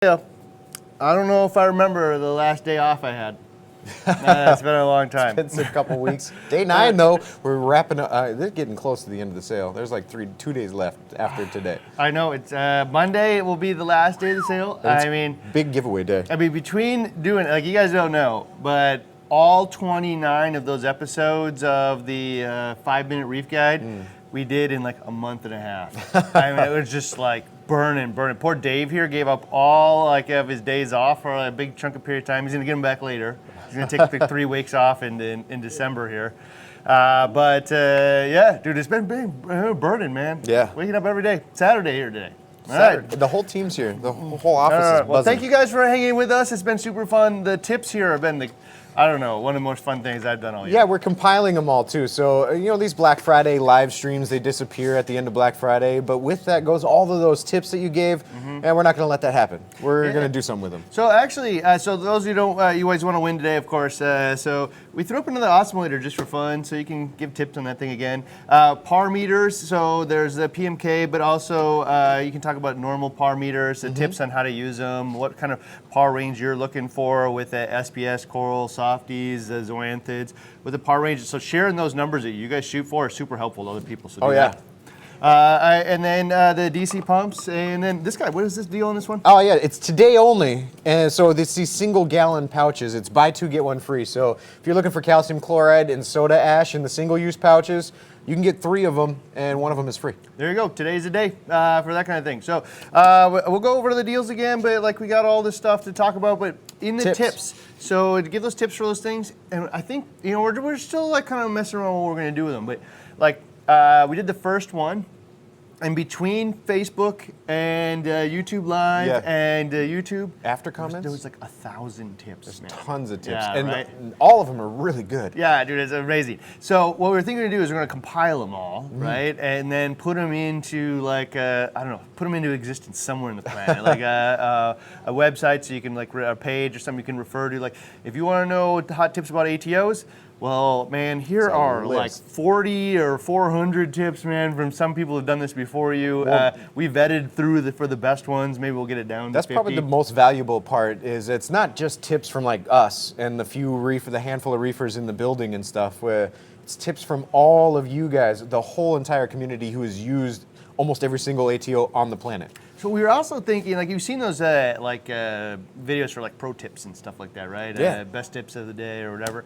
Yeah, I don't know if I remember the last day off I had. It's been a long time. It's been a couple weeks. Day 9 though, we're wrapping up. They're getting close to the end of the sale. There's like 2 days left after today. I know it's Monday will be the last day of the sale. Big giveaway day. Between doing, like, you guys don't know, but all 29 of those episodes of the 5-minute reef guide we did in like a month and a half. It was just like burning. Poor Dave here gave up all of his days off for a big chunk of period of time. He's gonna get them back later. He's gonna take like 3 weeks off in December here. Yeah, dude, it's been burning, man. Yeah. Waking up every day. Saturday here today. Saturday. The whole team's here. The whole office is buzzing. Well, thank you guys for hanging with us. It's been super fun. The tips here have been one of the most fun things I've done all year. Yeah, we're compiling them all too. So, these Black Friday live streams, they disappear at the end of Black Friday. But with that goes all of those tips that you gave, and we're not going to let that happen. We're going to do something with them. So actually, so those who don't, you always want to win today, of course. So we threw up another Osmolator just for fun, so you can give tips on that thing again. Par meters, so there's the PMK, but also you can talk about normal par meters, the tips on how to use them, what kind of par range you're looking for with the SPS, coral, softies, zoanthids, with the par range. So sharing those numbers that you guys shoot for are super helpful to other people. So do that. And then the DC pumps, and then this guy. What is this deal on this one? Oh yeah, it's today only, and so it's these single-gallon pouches. It's buy 2 get 1 free. So if you're looking for calcium chloride and soda ash in the single-use pouches, you can get 3 of them, and 1 of them is free. There you go. Today's the day for that kind of thing. So we'll go over the deals again, but we got all this stuff to talk about. But in the tips, so to give those tips for those things, and I think we're still kind of messing around what we're going to do with them. But we did the first one. And between Facebook and YouTube Live and YouTube, after comments, there was like 1,000 tips. There's man. tons of tips, yeah, and right? all of them are really good. Yeah, dude, it's amazing. So what we're thinking to do is we're going to compile them all, right, and then put them into put them into existence somewhere in the planet, like a website, so you can a page or something you can refer to. Like if you want to know hot tips about ATOs. Well, man, here are like 40 or 400 tips, man, from some people who've done this before you. We vetted through for the best ones. Maybe we'll get it down to 50. That's probably the most valuable part. Is it's not just tips from us and the handful of reefers in the building and stuff. Where it's tips from all of you guys, the whole entire community who has used almost every single ATO on the planet. So we were also thinking, you've seen those videos for pro tips and stuff like that, right? Yeah. Best tips of the day or whatever.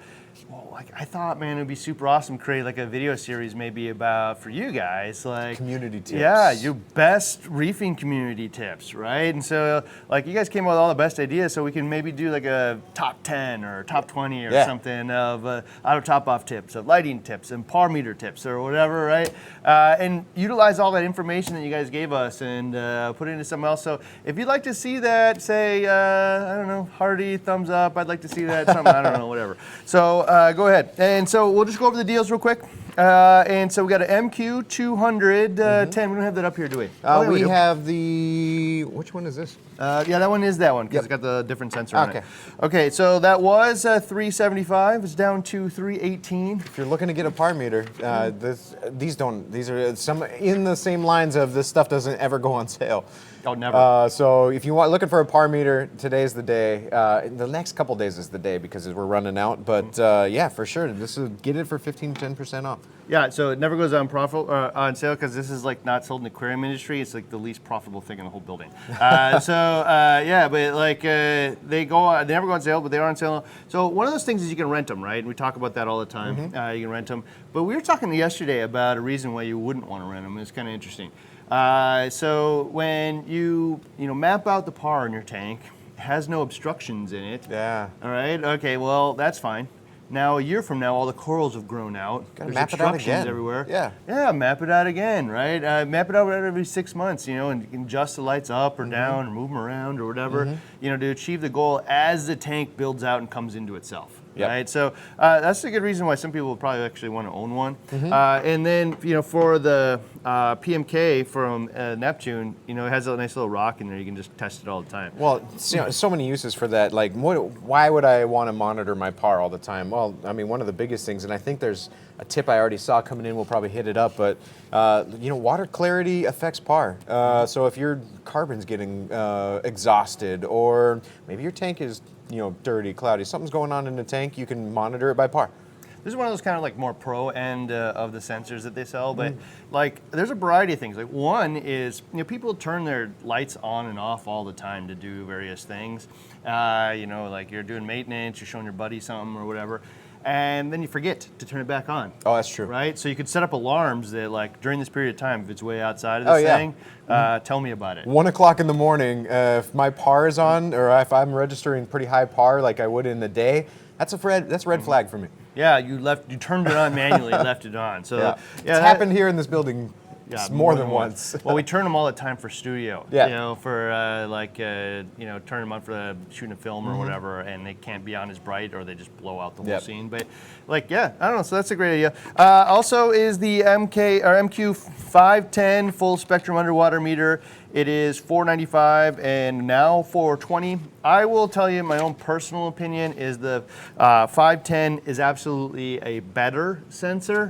Well, I thought, man, it'd be super awesome to create a video series maybe about, for you guys, community tips. Yeah, your best reefing community tips, right? And so, you guys came up with all the best ideas, so we can maybe do a top 10 or top 20 or something of auto top-off tips, of lighting tips, and par meter tips or whatever, right? And utilize all that information that you guys gave us and put it into something else. So if you'd like to see that, say, I don't know, hearty, thumbs up, I'd like to see that, something, I don't know, whatever. So go ahead. And so we'll just go over the deals real quick. And so we got an MQ200 10. We don't have that up here, do we? We have the, which one is this? Yeah, that one is that one, because it's got the different sensor on it. Okay, so that was $375. It's down to $318. If you're looking to get a par meter, these are some in the same lines of this stuff doesn't ever go on sale. Oh, never. So if you want looking for a par meter, today's the day. The next couple days is the day because we're running out. But yeah, for sure, this is get it for 15-10% off. Yeah, so it never goes on on sale because this is not sold in the aquarium industry. It's the least profitable thing in the whole building. Yeah, but they never go on sale, but they are on sale. So one of those things is you can rent them, right? And we talk about that all the time. You can rent them. But we were talking yesterday about a reason why you wouldn't want to rent them. It's kind of interesting. So when you map out the par in your tank, it has no obstructions in it. Yeah. All right. Okay. Well, that's fine. Now, a year from now, all the corals have grown out. Gotta There's map it out obstructions again. everywhere. Yeah. Yeah, map it out again, right? Map it out every 6 months, and you can adjust the lights up or down or move them around or whatever, to achieve the goal as the tank builds out and comes into itself. Yep. Right, so that's a good reason why some people will probably actually want to own one. And then, for the PMK from Neptune, it has a nice little rock in there. You can just test it all the time. Well, so many uses for that. Why would I want to monitor my par all the time? Well, one of the biggest things, and I think there's a tip I already saw coming in. We'll probably hit it up, but you know, water clarity affects par. So if your carbon's getting exhausted, or maybe your tank is, you know, dirty, cloudy, something's going on in the tank, you can monitor it by par. This is one of those kind of like more pro end of the sensors that they sell, but like there's a variety of things. Like one is, you know, people turn their lights on and off all the time to do various things. You know, like you're doing maintenance, you're showing your buddy something or whatever, and then you forget to turn it back on. Oh, that's true. Right? So you could set up alarms that like during this period of time, if it's way outside of this thing, tell me about it. 1 o'clock in the morning, if my par is on, or if I'm registering pretty high par like I would in the day, that's a red flag for me. Yeah, you turned it on manually, left it on. So it's happened here in this building more than once. Well, we turn them all the time for studio. Yeah. You know, for you know, turn them on for shooting a film or whatever, and they can't be on as bright, or they just blow out the whole scene. But like, I don't know. So that's a great idea. Also, is the MQ510 full spectrum underwater meter. It is $495 and now $420. I will tell you my own personal opinion is the 510 is absolutely a better sensor.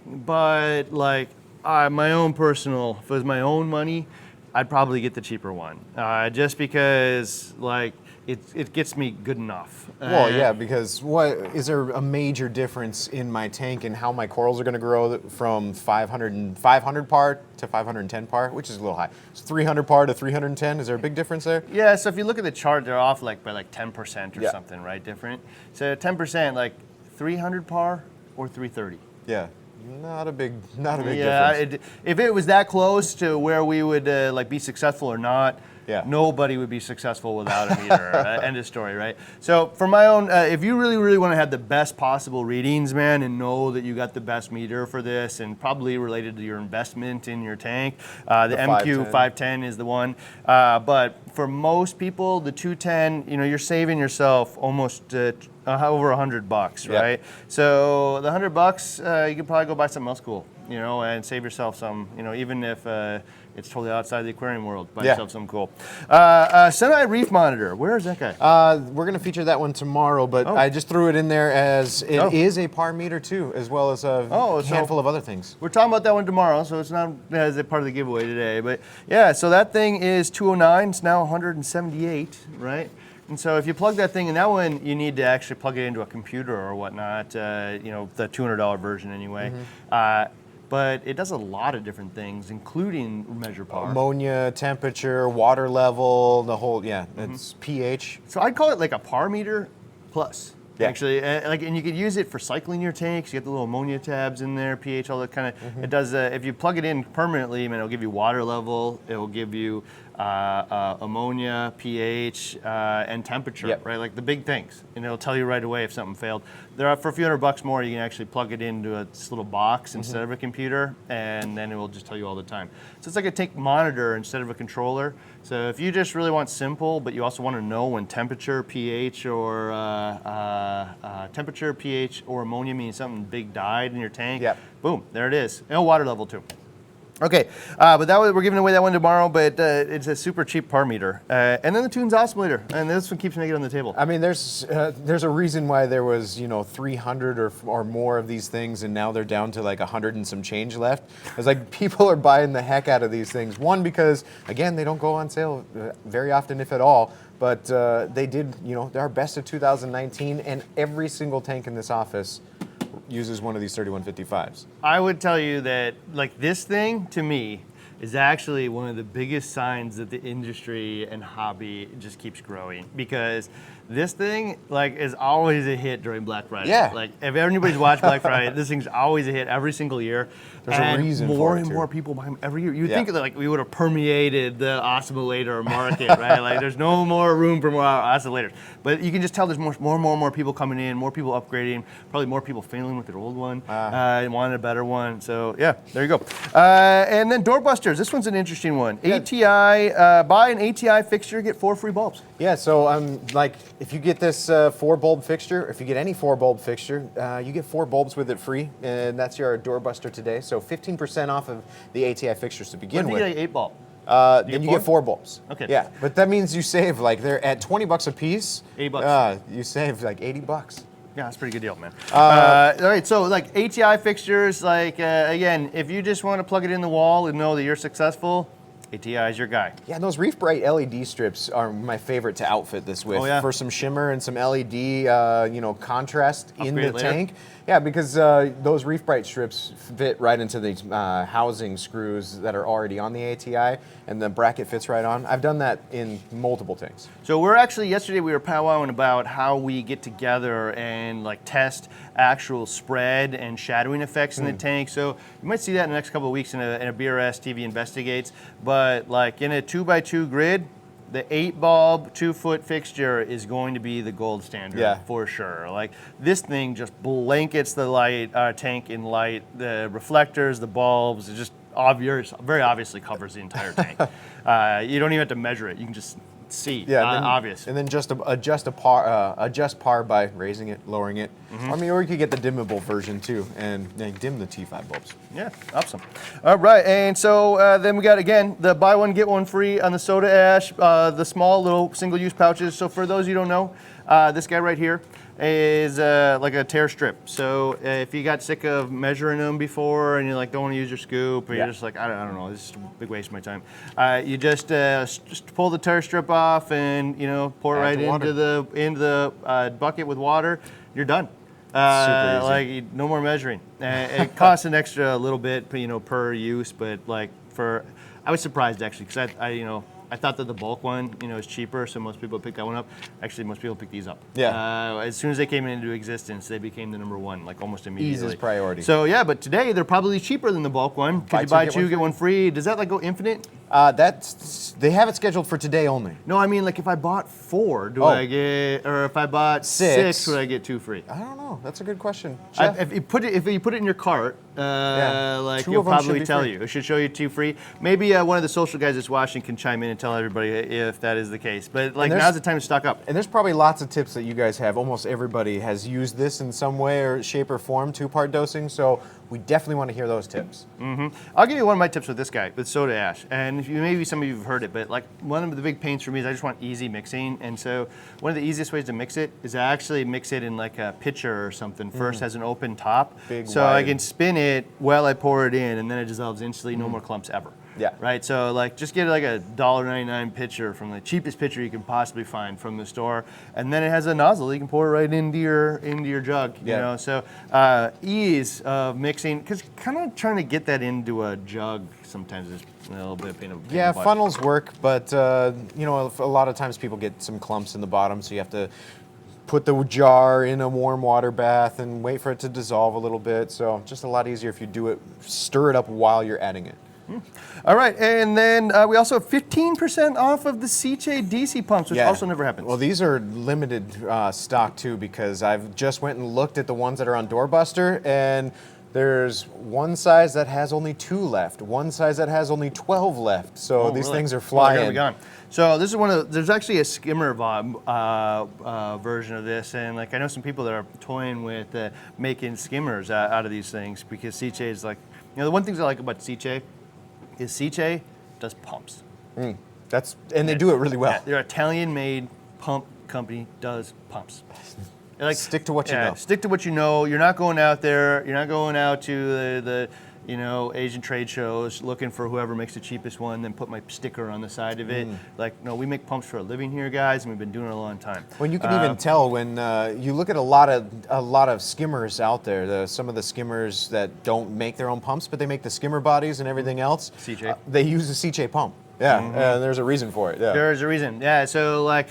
But like my own personal, if it was my own money, I'd probably get the cheaper one. Just because like it gets me good enough. Well, yeah, because what is there a major difference in my tank and how my corals are going to grow from 500 par to 510 par, which is a little high. It's 300 par to 310. Is there a big difference there? Yeah. So if you look at the chart, they're off like by like 10% or something, right? Different. So 10%, like 300 par or 330. Yeah. Not a big difference. If it was that close to where we would like be successful or not, nobody would be successful without a meter. End of story, right? So for my own, if you really, really want to have the best possible readings, man, and know that you got the best meter for this, and probably related to your investment in your tank, the MQ510 is the one. But for most people, the 210, you know, you're saving yourself almost over $100, right? So the $100, you could probably go buy something else cool, you know, and save yourself some, you know, even if it's totally outside the aquarium world, buy yourself something cool. Semi-reef monitor, where is that guy? We're going to feature that one tomorrow, but I just threw it in there as it is a par meter too, as well as a handful of other things. We're talking about that one tomorrow, so it's not as a part of the giveaway today. But yeah, so that thing is $209, it's now $178, right? And so if you plug that thing in, that one you need to actually plug it into a computer or whatnot, you know, the $200 version anyway. But it does a lot of different things, including measure par. Ammonia, temperature, water level, the whole, it's pH. So I'd call it like a par meter plus. Actually, and you could use it for cycling your tanks. You get the little ammonia tabs in there, pH, all that kind of. It does. If you plug it in permanently, man, it'll give you water level. It'll give you ammonia, pH, and temperature, right? Like the big things, and it'll tell you right away if something failed. There are, for a few $100 more, you can actually plug it into this little box instead of a computer, and then it will just tell you all the time. So it's like a tank monitor instead of a controller. So if you just really want simple, but you also want to know when temperature, pH, or ammonia means something big died in your tank, boom, there it is. And water level too. Okay, but we're giving away that one tomorrow, but it's a super cheap par meter. And then the Tunes osmolator, and this one keeps making it on the table. I mean, there's a reason why there was, 300 or more of these things, and now they're down to like 100 and some change left. It's like people are buying the heck out of these things. One, because, again, they don't go on sale very often, if at all. But they did, they're our best of 2019, and every single tank in this office uses one of these 3155s. I would tell you that, like, this thing, to me, is actually one of the biggest signs that the industry and hobby just keeps growing, because this thing, like, is always a hit during Black Friday. Yeah. Like, if anybody's watched Black Friday, this thing's always a hit every single year. There's a reason for it, more and more people buy them every year. You'd think that, like, we would have permeated the osmolator market, right? Like, there's no more room for more oscillators. But you can just tell there's more people coming in, more people upgrading, probably more people failing with their old one and wanting a better one. So, yeah, there you go. And then Doorbusters. This one's an interesting one. ATI, buy an ATI fixture, get 4 free bulbs. Yeah, so like, if you get this 4-bulb fixture, if you get any 4-bulb fixture, you get 4 bulbs with it free, and that's your Doorbuster today. So 15% off of the ATI fixtures to begin with. What if you get 8 bulb? Then you get 4 bulbs. Okay. Yeah, but that means you save, like, they're at $20 a piece. $8. You save like $80. Yeah, that's a pretty good deal, man. All right, so like ATI fixtures, like again, if you just want to plug it in the wall and know that you're successful, ATI is your guy. Yeah, those Reef Bright LED strips are my favorite to outfit this with. Oh, yeah. For some shimmer and some LED, contrast in the Upgrade later. tank. Yeah, because those Reef Bright strips fit right into these housing screws that are already on the ATI, and the bracket fits right on. I've done that in multiple tanks. So we're actually, yesterday we were powwowing about how we get together and like test actual spread and shadowing effects in the tank. So you might see that in the next couple of weeks in a BRS TV Investigates. But like in a 2x2 grid, the 8-bulb, 2-foot fixture is going to be the gold standard for sure. Like this thing just blankets the light tank in light. The reflectors, the bulbs, it just very obviously covers the entire tank. You don't even have to measure it. You can just see. Obvious. And then just adjust par by raising it, lowering it. I mean, or you could get the dimmable version too, and dim the T5 bulbs. Yeah, awesome. All right, and so then we got, again, the buy one, get one free on the soda ash, the small little single-use pouches. So for those you don't know, this guy right here is like a tear strip. So if you got sick of measuring them before and you like don't want to use your scoop, or you're just like, I don't know, this is a big waste of my time. You just pull the tear strip off and pour it right into the bucket with water. You're done. Super easy. Like no more measuring. It costs an extra little bit, per use, but like I was surprised actually because I thought that the bulk one, is cheaper, so most people pick that one up. Actually, most people pick these up. Yeah. As soon as they came into existence, they became the number one, like almost immediately. Ease is priority. So yeah, but today they're probably cheaper than the bulk one. Because you buy two, get one free. Does that like go infinite? They have it scheduled for today only. No, I mean like if I bought 4, do I get, or if I bought 6, would I get 2 free? I don't know. That's a good question. If you put it in your cart, like 2 it'll of them should probably be tell free. you. It should show you 2 free. Maybe one of the social guys that's watching can chime in and tell everybody if that is the case. But like now's the time to stock up. And there's probably lots of tips that you guys have. Almost everybody has used this in some way or shape or form, 2-part dosing. So we definitely want to hear those tips. I'll give you one of my tips with this guy, with soda ash. And maybe some of you have heard it, but like one of the big pains for me is I just want easy mixing. And so one of the easiest ways to mix it is to actually mix it in like a pitcher or something. First has an open top. So I can spin it while I pour it in, and then it dissolves instantly, no more clumps ever. Yeah. Right. So like, just get like a $1.99 pitcher from the cheapest pitcher you can possibly find from the store, and then it has a nozzle you can pour it right into your jug. So ease of mixing, because kind of trying to get that into a jug sometimes is a little bit of pain in the butt. Funnels work, but a lot of times people get some clumps in the bottom, so you have to put the jar in a warm water bath and wait for it to dissolve a little bit. So just a lot easier if you stir it up while you're adding it. All right, and then we also have 15% off of the Sicce SDC pumps, which also never happens. Well, these are limited stock too, because I've just went and looked at the ones that are on Doorbuster, and there's one size that has only 2 left, one size that has only 12 left. So these things are flying. Well, gone. So this is there's actually a skimmer version of this, and like I know some people that are toying with making skimmers out of these things, because Sicce is like, the one thing I like about Sicce is Sicce does pumps. And they do it really well. Yeah, they're an Italian-made pump company, does pumps. Like, stick to what you know. Stick to what you know. You're not going out there. You're not going out to the Asian trade shows looking for whoever makes the cheapest one, then put my sticker on the side of it. Like, no, we make pumps for a living here, guys, and we've been doing it a long time. When you can even tell when you look at a lot of skimmers out there, some of the skimmers that don't make their own pumps, but they make the skimmer bodies and everything else. Sicce. They use a Sicce pump. Yeah, there's a reason for it. Yeah. There's a reason. Yeah, so like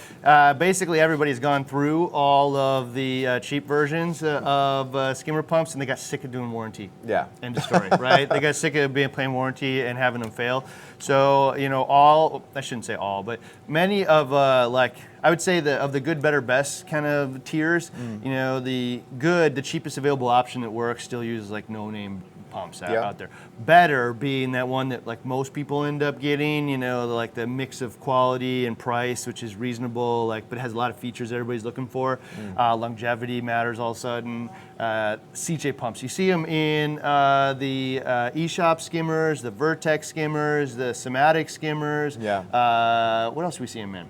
basically everybody's gone through all of the cheap versions of skimmer pumps, and they got sick of doing warranty. Yeah. End of story, right? They got sick of being plain warranty and having them fail. So I shouldn't say all, but many of I would say of the good, better, best kind of tiers. The cheapest available option that works still uses like no-name pumps out there. Better being that one that like most people end up getting, like the mix of quality and price, which is reasonable, but has a lot of features everybody's looking for. Longevity matters all of a sudden. Sicce pumps. You see them in the eShop skimmers, the Vertex skimmers, the Somatic skimmers. Yeah. What else do we see them in?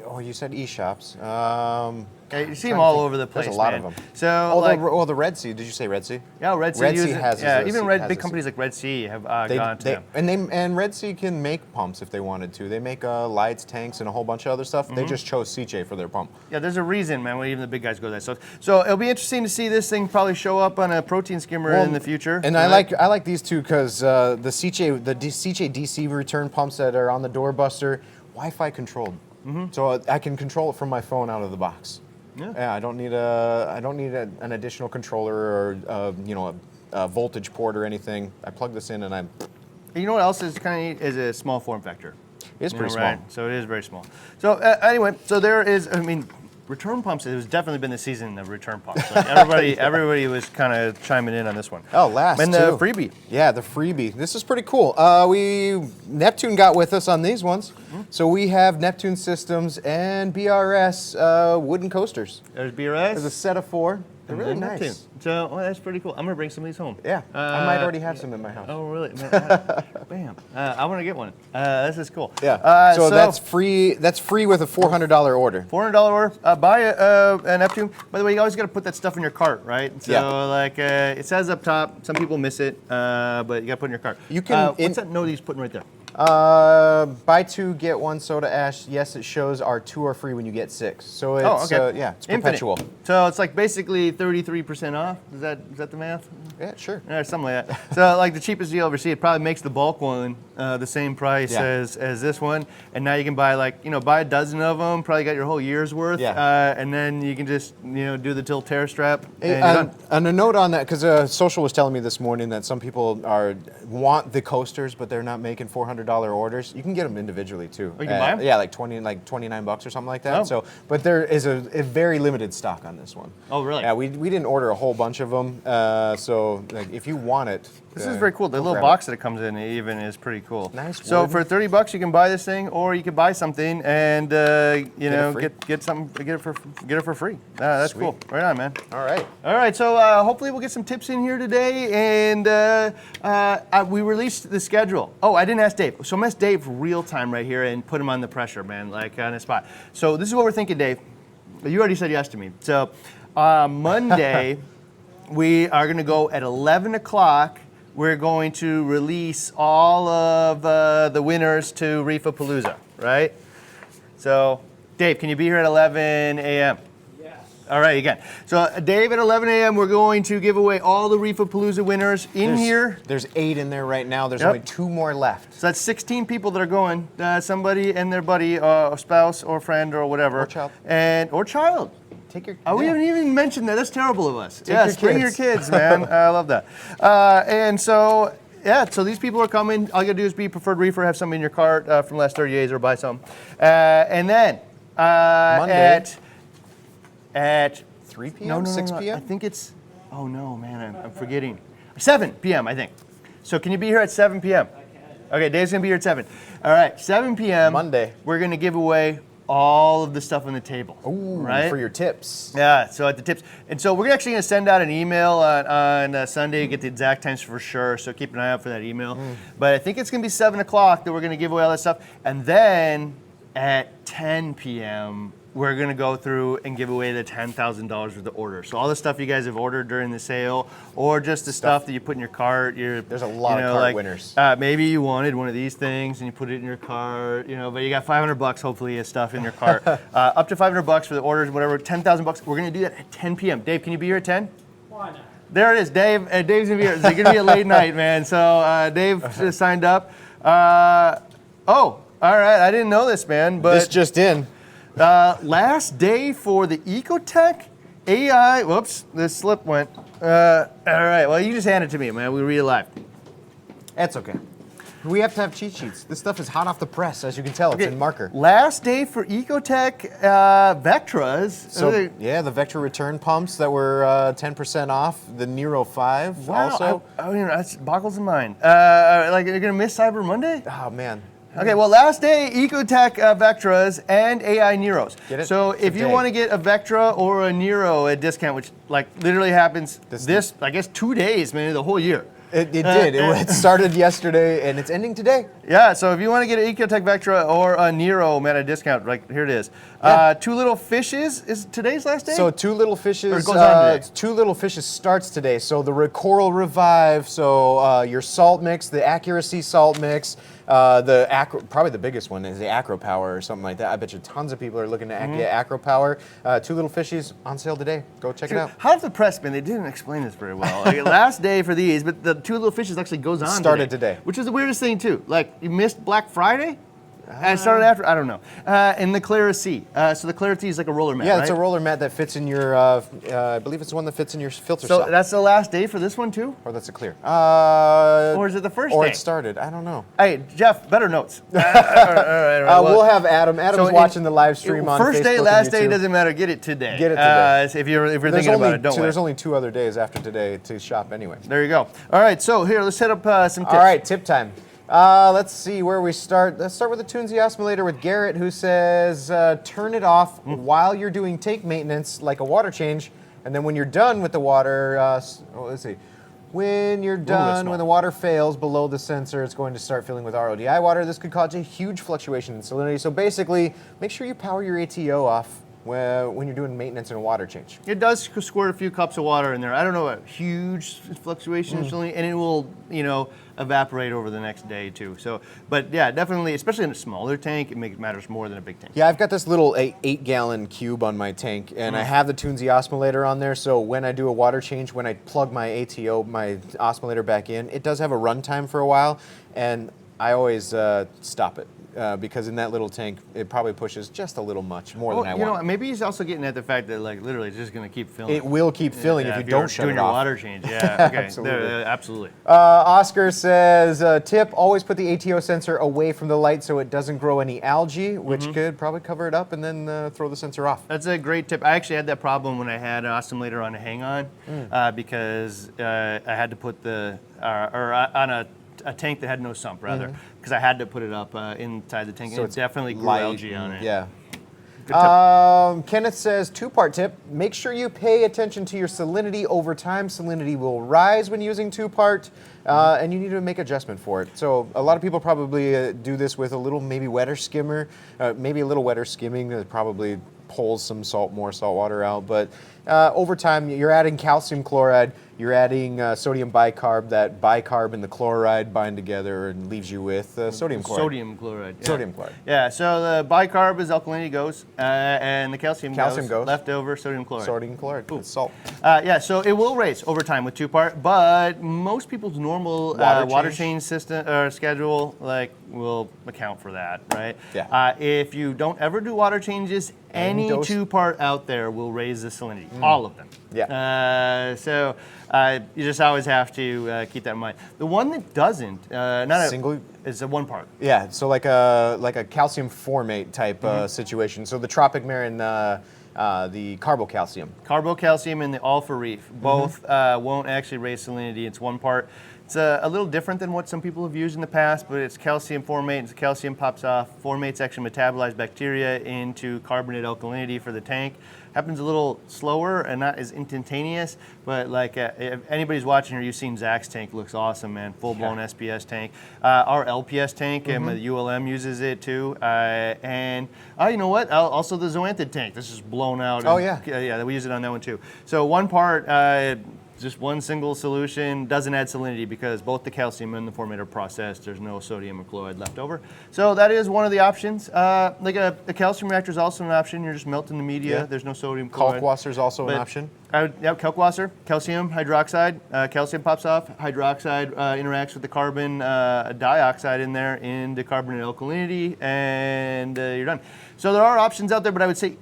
Oh, you said e-shops. Yeah, you see them all over the place. There's a lot man. of them. So, the Red Sea. Did you say Red Sea? Yeah, Red Sea Red uses Sea has even has big a companies like Red Sea have gone to them. And Red Sea can make pumps if they wanted to. They make lights, tanks, and a whole bunch of other stuff. They just chose Sicce for their pump. Yeah, there's a reason, man. When even the big guys go there. So it'll be interesting to see this thing probably show up on a protein skimmer in the future. And right? I like these two because the Sicce DC return pumps that are on the Doorbuster, Wi-Fi controlled. So I can control it from my phone out of the box. Yeah, I don't need an additional controller or a voltage port or anything. I plug this in and I'm. You know what else is kind of neat is a small form factor. It's pretty small. Right? So it is very small. So anyway, so there is. I mean, return pumps. It has definitely been the season of return pumps. Like everybody was kind of chiming in on this one. Oh, last and the Freebie. Yeah, the Freebie. This is pretty cool. Neptune got with us on these ones. So we have Neptune systems and BRS wooden coasters. There's BRS. There's a set of 4. They're really nice. Neptune. So that's pretty cool. I'm gonna bring some of these home. Yeah, I might already have some in my house. Oh really? Man, bam! I want to get one. This is cool. Yeah. So that's free. That's free with a $400 order. $400 order. Buy a Neptune. By the way, you always got to put that stuff in your cart, right? So like it says up top. Some people miss it, but you got to put it in your cart. You can. What's that note he's putting right there? Buy 2 get 1 soda ash. Yes, it shows our 2 are free when you get 6. So it's it's perpetual. Infinite. So it's like basically 33% off. Is that the math? Yeah, sure. Yeah, something like that. So like the cheapest deal overseas, it probably makes the bulk one the same price as this one, and now you can buy buy a dozen of them. Probably got your whole year's worth. Yeah. And then you can just do the tilt tear strap. And a note on that, because Social was telling me this morning that some people want the coasters, but they're not making $400 orders. You can get them individually too. Oh, you can buy them? Yeah, like $29 or something like that. Oh. So, but there is a very limited stock on this one. Oh, really? Yeah, we didn't order a whole bunch of them. So like if you want it. This is very cool. The little box that it comes in even is pretty cool. Nice. So wood. for $30 you can buy this thing, or you can buy something and get it for free. That's Sweet. cool. Right on, man. All right. All right. So hopefully we'll get some tips in here today, and we released the schedule. Oh, I didn't ask Dave. So I'm gonna ask Dave real time right here and put him on the pressure, man, like on the spot. So this is what we're thinking, Dave. You already said yes to me. So Monday we are gonna go at 11 o'clock. We're going to release all of the winners to Reef-A-Palooza, right? So, Dave, can you be here at 11 a.m.? Yes. All right, again. So, Dave, at 11 a.m., we're going to give away all the Reef-A-Palooza winners here. There's 8 in there right now. There's only 2 more left. So that's 16 people that are going. Somebody and their buddy, or spouse, or friend, or whatever. Or child. Or child. Take your. We haven't even mentioned that. That's terrible of us. Bring your kids, man. I love that. And so, so these people are coming. All you gotta do is be Preferred Reefer, have something in your cart from the last 30 days, or buy some. And then Monday. at 3 p.m. no, 6 p.m. I think it's. Oh no, man, I'm forgetting. 7 p.m. I think. So can you be here at 7 p.m.? I can. Okay, Dave's gonna be here at 7. All right, 7 p.m. Monday. We're gonna give away all of the stuff on the table. Ooh, right? for your tips. Yeah, so at the tips. And so we're actually going to send out an email on Sunday to get the exact times for sure, so keep an eye out for that email. But I think it's going to be 7 o'clock that we're going to give away all that stuff. And then at 10 p.m., we're going to go through and give away the $10,000 worth of orders. So all the stuff you guys have ordered during the sale, or just the stuff that you put in your cart. There's a lot of cart winners. Maybe you wanted one of these things and you put it in your cart, but you got $500 hopefully of stuff in your cart. Up to $500 for the orders, whatever, $10,000. We're going to do that at 10 p.m. Dave, can you be here at 10? Why not? There it is, Dave. Dave's going to be here. It's going to be a late night, man. So Dave just signed up. All right. I didn't know this, man. But This just in. last day for the Ecotech AI. Whoops, this slip went. All right, well, you just hand it to me, man. We read it live. That's okay. We have to have cheat sheets. This stuff is hot off the press, as you can tell. It's in marker. Last day for Ecotech Vectras. So, the Vectra return pumps that were 10% off. The Nero 5 Wow, also. that boggles the mind. You're going to miss Cyber Monday? Oh, man. Okay, well, last day, Ecotech Vectras and AI Neros. Get it? So if you want to get a Vectra or a Nero at discount, which literally happens I guess 2 days, man, the whole year. It did. It started yesterday and it's ending today. Yeah, so if you want to get an Ecotech Vectra or a Nero at a discount, like here it is. Yeah. Two Little Fishes is today's last day? So Two Little Fishes, Or it goes on today? Two Little Fishes starts today. So the Coral Revive, so your salt mix, the Accuracy salt mix, probably the biggest one is the Acro Power or something like that. I bet you tons of people are looking to get Acro Power. Two Little Fishes on sale today. Go check it out. How's the press been? They didn't explain this very well. Like, last day for these, but the Two Little Fishes actually goes on Started today. which is the weirdest thing too. Like you missed Black Friday. It started after, I don't know. And the Clara C. So the Clara C is like a roller mat, Yeah, right? it's a roller mat that fits in your, I believe it's the one that fits in your filter So cell. that's the last day for this one too? Or that's a clear. Or is it the first Or day? it started. I don't know. Hey, Jeff, better notes. All right. We'll have Adam. Adam's watching the live stream on First Facebook day, and last day YouTube. doesn't matter. Get it today. Get it today. So if you're thinking about it, don't wait. There's only 2 other days after today to shop anyway. There you go. All right, so here, let's set up some tips. All right, tip time. Let's see where we start. Let's start with the Tunesy Osmolator with Garrett, who says, turn it off while you're doing tank maintenance, like a water change, and then when you're done with the water, let's see. When you're done, when the water fails below the sensor, it's going to start filling with RODI water. This could cause a huge fluctuation in salinity. So basically, make sure you power your ATO off when you're doing maintenance and a water change. It does squirt a few cups of water in there. I don't know, a huge fluctuation, and it will, evaporate over the next day too. So, but yeah, definitely, especially in a smaller tank, it matters more than a big tank. Yeah, I've got this little 8-gallon cube on my tank, and I have the Tunesy Osmolator on there, so when I do a water change, when I plug my ATO, my osmolator back in, it does have a runtime for a while, and I always stop it. Because in that little tank, it probably pushes just a little much more than I want. Maybe he's also getting at the fact that like literally it's just going to keep filling. It will keep filling if you don't shut it off. Doing your water change, yeah. Okay, Absolutely. Absolutely. Oscar says, tip, always put the ATO sensor away from the light so it doesn't grow any algae, which could probably cover it up and then throw the sensor off. That's a great tip. I actually had that problem when I had an oscillator on a hang-on because I had to put on a tank that had no sump, rather, because I had to put it up inside the tank, So and it definitely grew algae on it. Yeah. Good tip. Kenneth says, 2-part tip. Make sure you pay attention to your salinity over time. Salinity will rise when using 2-part, and you need to make adjustment for it. So a lot of people probably do this with a little maybe wetter skimmer, maybe a little wetter skimming that probably pulls some more salt water out. But over time, you're adding calcium chloride, you're adding sodium bicarb. That bicarb and the chloride bind together and leaves you with sodium chloride. Sodium chloride. Yeah. Sodium chloride. Yeah, so the bicarb is alkalinity goes, and the calcium goes. Leftover sodium chloride. Sodium chloride. It's salt. Yeah, so it will raise over time with 2-part, but most people's normal water change system or schedule will account for that, right? Yeah. If you don't ever do water changes, any 2-part out there will raise the salinity, all of them. Yeah. So you just always have to keep that in mind. The one that doesn't, is a 1-part. Yeah, so like a calcium formate type situation. So the Tropic Mare and the carbocalcium. Carbocalcium and the Alpha Reef both won't actually raise salinity. It's 1-part. It's a little different than what some people have used in the past, but it's calcium formate, and the calcium pops off. Formates actually metabolize bacteria into carbonate alkalinity for the tank. Happens a little slower and not as instantaneous, but if anybody's watching or you've seen Zach's tank, looks awesome, man. Full-blown SPS tank. Our LPS tank, and the ULM uses it too. And you know what? Also the Zoanthid tank. This is blown out. Oh, yeah. Yeah, we use it on that one too. So 1-part, just one single solution, doesn't add salinity because both the calcium and the formate are processed. There's no sodium or chloride left over. So that is one of the options. Like a calcium reactor is also an option. You're just melting the media. Yeah. There's no sodium, chloride. Kalkwasser is also an option. Kalkwasser, calcium hydroxide. Calcium pops off. Hydroxide interacts with the carbon dioxide in there into carbonate alkalinity, and you're done. So there are options out there, but I would say,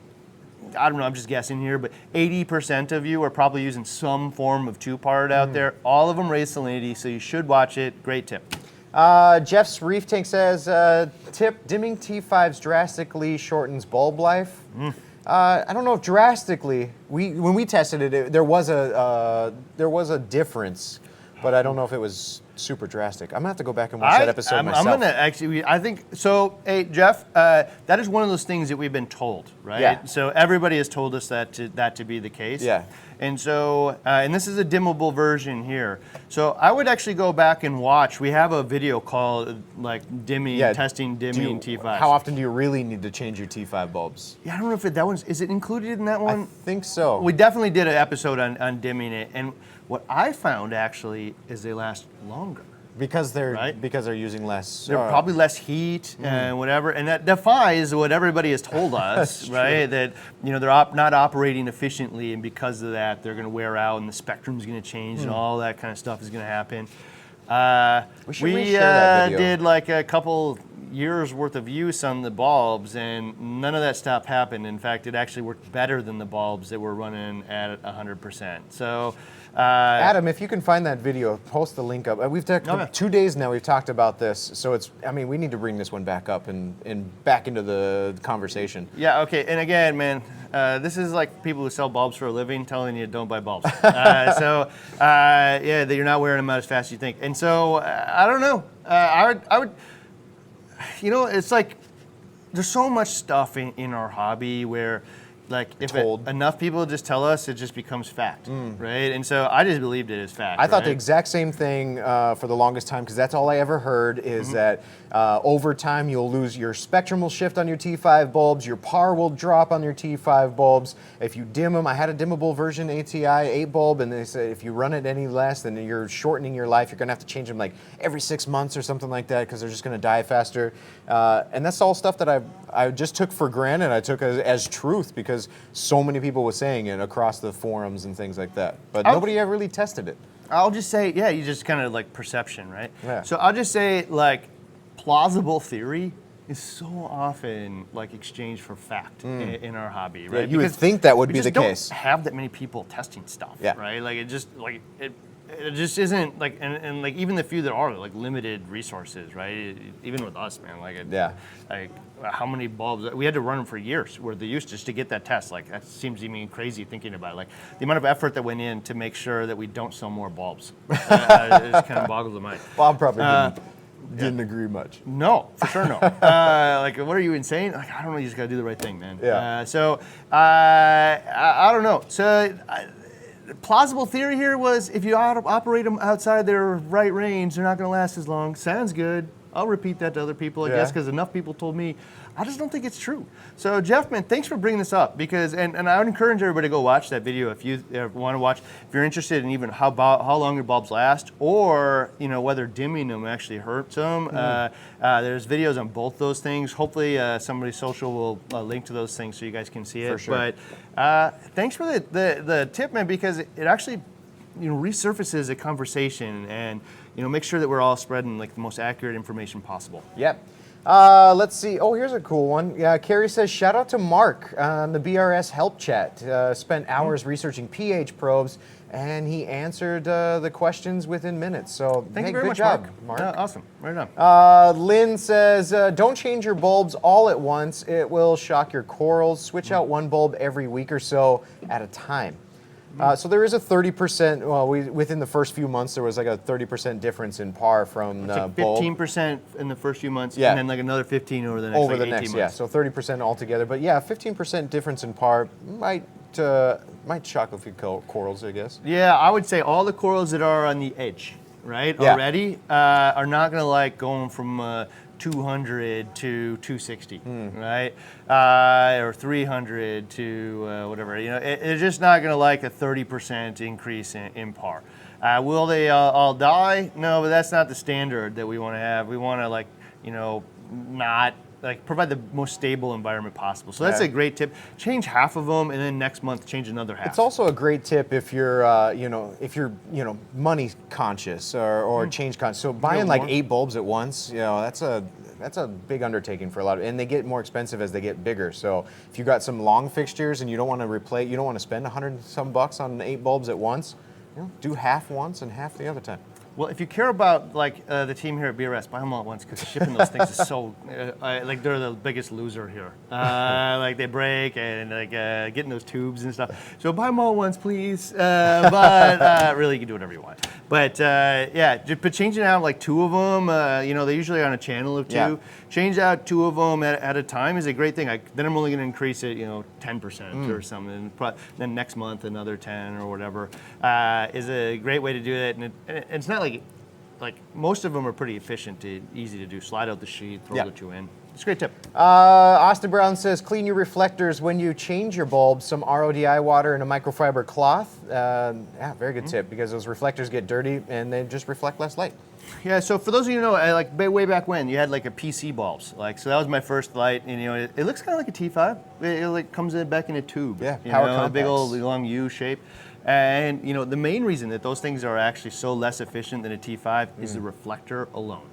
I don't know, I'm just guessing here, but 80% of you are probably using some form of 2-part out there. All of them raise salinity, so you should watch it. Great tip. Jeff's Reef Tank says, tip, dimming T5s drastically shortens bulb life. I don't know if drastically. When we tested it, there was a difference, but I don't know if it was super drastic. I'm gonna have to go back and watch that episode myself. I'm gonna actually. I think so. Hey, Jeff, that is one of those things that we've been told, right? Yeah. So everybody has told us that to be the case. Yeah. And so, and this is a dimmable version here. So I would actually go back and watch. We have a video called like dimming, testing dimming T5s. How often do you really need to change your T5 bulbs? Yeah, I don't know if that one's, is it included in that one? I think so. We definitely did an episode on dimming it. And what I found actually is they last longer. Because they're using less. They're probably less heat and whatever, and that defies what everybody has told us, right? That they're not operating efficiently, and because of that, they're going to wear out, and the spectrum's going to change, and all that kind of stuff is going to happen. We did like a couple years worth of use on the bulbs, and none of that stuff happened. In fact, it actually worked better than the bulbs that were running at 100%. So. Adam, if you can find that video, post the link up. We've talked 2 days now. We've talked about this, so we need to bring this one back up and back into the conversation. Yeah. Okay. And again, man, this is like people who sell bulbs for a living telling you don't buy bulbs. That you're not wearing them out as fast as you think. And so I don't know. I would. It's like there's so much stuff in our hobby where. Like if enough people just tell us, it just becomes fact, right? And so I just believed it as fact. I thought the exact same thing for the longest time, because that's all I ever heard is that over time you'll lose your spectrum will shift on your T5 bulbs, your par will drop on your T5 bulbs. If you dim them, I had a dimmable version ATI 8 bulb, and they said if you run it any less, then you're shortening your life. You're gonna have to change them like every 6 months or something like that, because they're just gonna die faster. And that's all stuff that I just took for granted. I took as truth because so many people were saying it across the forums and things like that. But nobody ever really tested it. I'll just say, you just kind of like perception, right? Yeah. So I'll just say like plausible theory is so often like exchanged for fact in our hobby, right? Yeah, you would think that would be the case. We don't have that many people testing stuff, right? Like it just isn't like, and like even the few that are like limited resources, right? Even with us, man, like how many bulbs we had to run them for years worth of use just to get that test. Like that seems to me crazy thinking about it. Like the amount of effort that went in to make sure that we don't sell more bulbs. It just kind of boggles the mind. Bob probably didn't agree much. No, for sure no. Like what are you insane? Like I don't know. You just gotta do the right thing, man. Yeah. I don't know. So. Plausible theory here was if you operate them outside their right range, they're not going to last as long. Sounds good. I'll repeat that to other people, I guess, because enough people told me. I just don't think it's true. So Jeff, man, thanks for bringing this up because, and I would encourage everybody to go watch that video if you want to watch, if you're interested in even how long your bulbs last, or whether dimming them actually hurts them. There's videos on both those things. Hopefully, somebody social will link to those things so you guys can see it. For sure. But thanks for the tip, man, because it actually resurfaces a conversation and make sure that we're all spreading like the most accurate information possible. Yep. Let's see. Oh, here's a cool one. Yeah, Carrie says, shout out to Mark on the BRS help chat. Spent hours researching pH probes, and he answered the questions within minutes. So thank you very good much, job, Mark. Awesome. Right on. Lynn says, don't change your bulbs all at once. It will shock your corals. Switch out one bulb every week or so at a time. So there is a 30%, well, within the first few months, there was like a 30% difference in par from the bulb. 15% in the first few months, and then like another 15 over the next 18 months. Yeah, so 30% altogether. But yeah, 15% difference in par might shock a few corals, I guess. Yeah, I would say all the corals that are on the edge, right, already, are not going to like going from 200 to 260, right? Or 300 to whatever. It's just not going to like a 30% increase in par. Will they all die? No, but that's not the standard that we want to have. We want to not provide the most stable environment possible. So that's a great tip. Change half of them, and then next month change another half. It's also a great tip if you're, money conscious or change conscious. So buying like 8 bulbs at once, that's a big undertaking for a lot of, and they get more expensive as they get bigger. So if you got some long fixtures and you don't want to spend $100 and some bucks on 8 bulbs at once, do half once and half the other time. Well, if you care about the team here at BRS, buy them all at once because shipping those things is so they're the biggest loser here. They break and getting those tubes and stuff. So buy them all at once, please. But really, you can do whatever you want. But but changing out like 2 of them. They usually are on a channel of 2. change out 2 of them at a time is a great thing. Then I'm only going to increase it, 10% or something. Then next month another 10 or whatever is a great way to do it. And it's not like most of them are pretty efficient, easy to do. Slide out the sheet, throw the 2 in. It's a great tip. Austin Brown says, clean your reflectors when you change your bulb. Some RODI water and a microfiber cloth. Yeah, very good tip, because those reflectors get dirty and they just reflect less light. Yeah, so for those of you who know, way back when, you had like a PC bulbs. So that was my first light, and it looks kind of like a T5. It comes back in a tube. Yeah, power compacts. A big old long U shape. And the main reason that those things are actually so less efficient than a T5 is the reflector alone.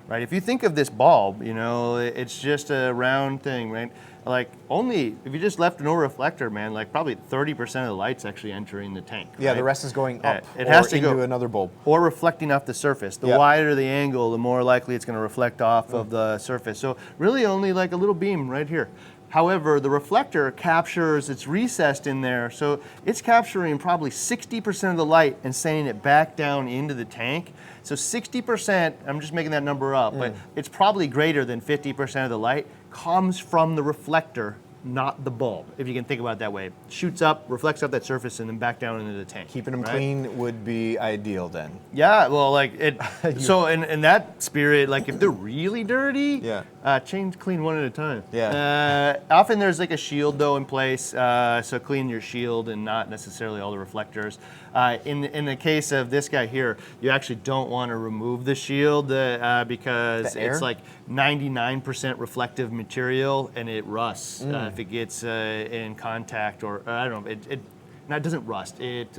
Right, if you think of this bulb, it's just a round thing, right? If you just left no reflector, man, probably 30% of the light's actually entering the tank. Yeah, right? the rest is going up it has to into go, another bulb. Or reflecting off the surface. The wider the angle, the more likely it's going to reflect off of the surface. So really only like a little beam right here. However, the reflector captures, it's recessed in there, so it's capturing probably 60% of the light and sending it back down into the tank. So 60%, I'm just making that number up, but it's probably greater than 50% of the light comes from the reflector, not the bulb, if you can think about it that way. Shoots up, reflects off that surface, and then back down into the tank. Keeping them clean would be ideal then. Yeah, well, so in that spirit, if they're really dirty, clean one at a time. Yeah. Often there's a shield though in place, so clean your shield and not necessarily all the reflectors. In the case of this guy here, you actually don't want to remove the shield because it's 99% reflective material and it rusts if it gets in contact, or I don't know, it doesn't rust. It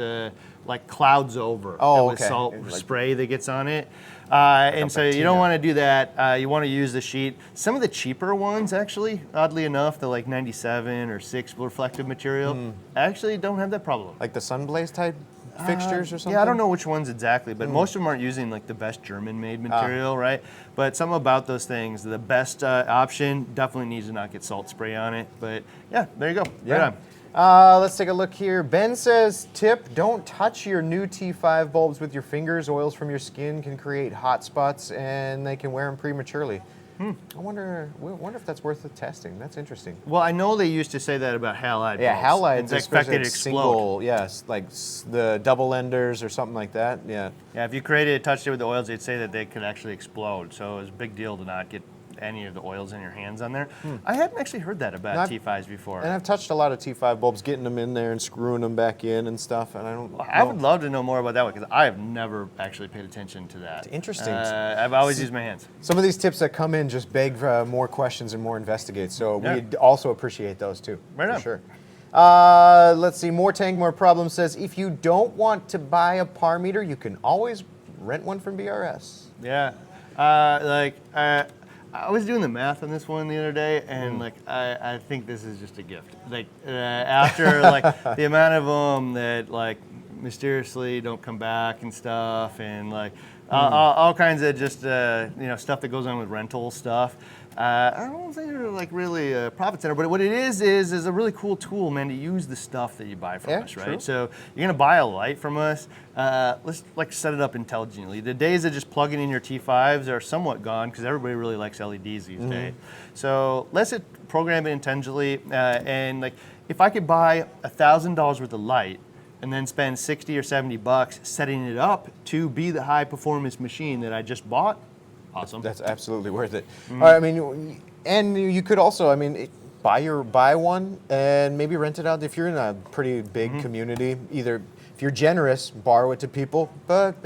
clouds over with salt spray that gets on it. And so you don't want to do that. You want to use the sheet. Some of the cheaper ones, actually, oddly enough, the 97 or 6 reflective material, actually don't have that problem. Like the Sunblaze type fixtures or something? Yeah, I don't know which ones exactly, but most of them aren't using the best German-made material, right? But some about those things, the best option definitely needs to not get salt spray on it. But yeah, there you go. Yeah. Right on. Let's take a look here. Ben says, tip, don't touch your new T5 bulbs with your fingers. Oils from your skin can create hot spots and they can wear them prematurely. I wonder if that's worth the testing. That's interesting. Well, I know they used to say that about halide. Yeah, halides, expected to explode. Yes, like the double enders or something like that. Yeah. Yeah, if you touched it with the oils, they'd say that they could actually explode. So it was a big deal to not get any of the oils in your hands on there. I hadn't actually heard that about T5s before. And I've touched a lot of T5 bulbs, getting them in there and screwing them back in and stuff. And I would love to know more about that one, because I have never actually paid attention to that. Interesting. I've always used my hands. Some of these tips that come in just beg for more questions and more investigate. So we also appreciate those too. Right on. For sure. Let's see. More Tank, More Problems says, if you don't want to buy a par meter, you can always rent one from BRS. Yeah. I was doing the math on this one the other day, and I think this is just a gift. After the amount of them that mysteriously don't come back and stuff, and all kinds of just stuff that goes on with rental stuff. I don't think they're really a profit center, but what it is a really cool tool, man, to use the stuff that you buy from us, right? True. So you're gonna buy a light from us. Let's set it up intelligently. The days of just plugging in your T5s are somewhat gone, because everybody really likes LEDs these days. So let's program it intelligently, and if I could buy $1,000 worth of light and then spend 60 or 70 bucks setting it up to be the high performance machine that I just bought, awesome. That's absolutely worth it. All right, and you could also, buy one and maybe rent it out if you're in a pretty big community. Either if you're generous, borrow it to people, but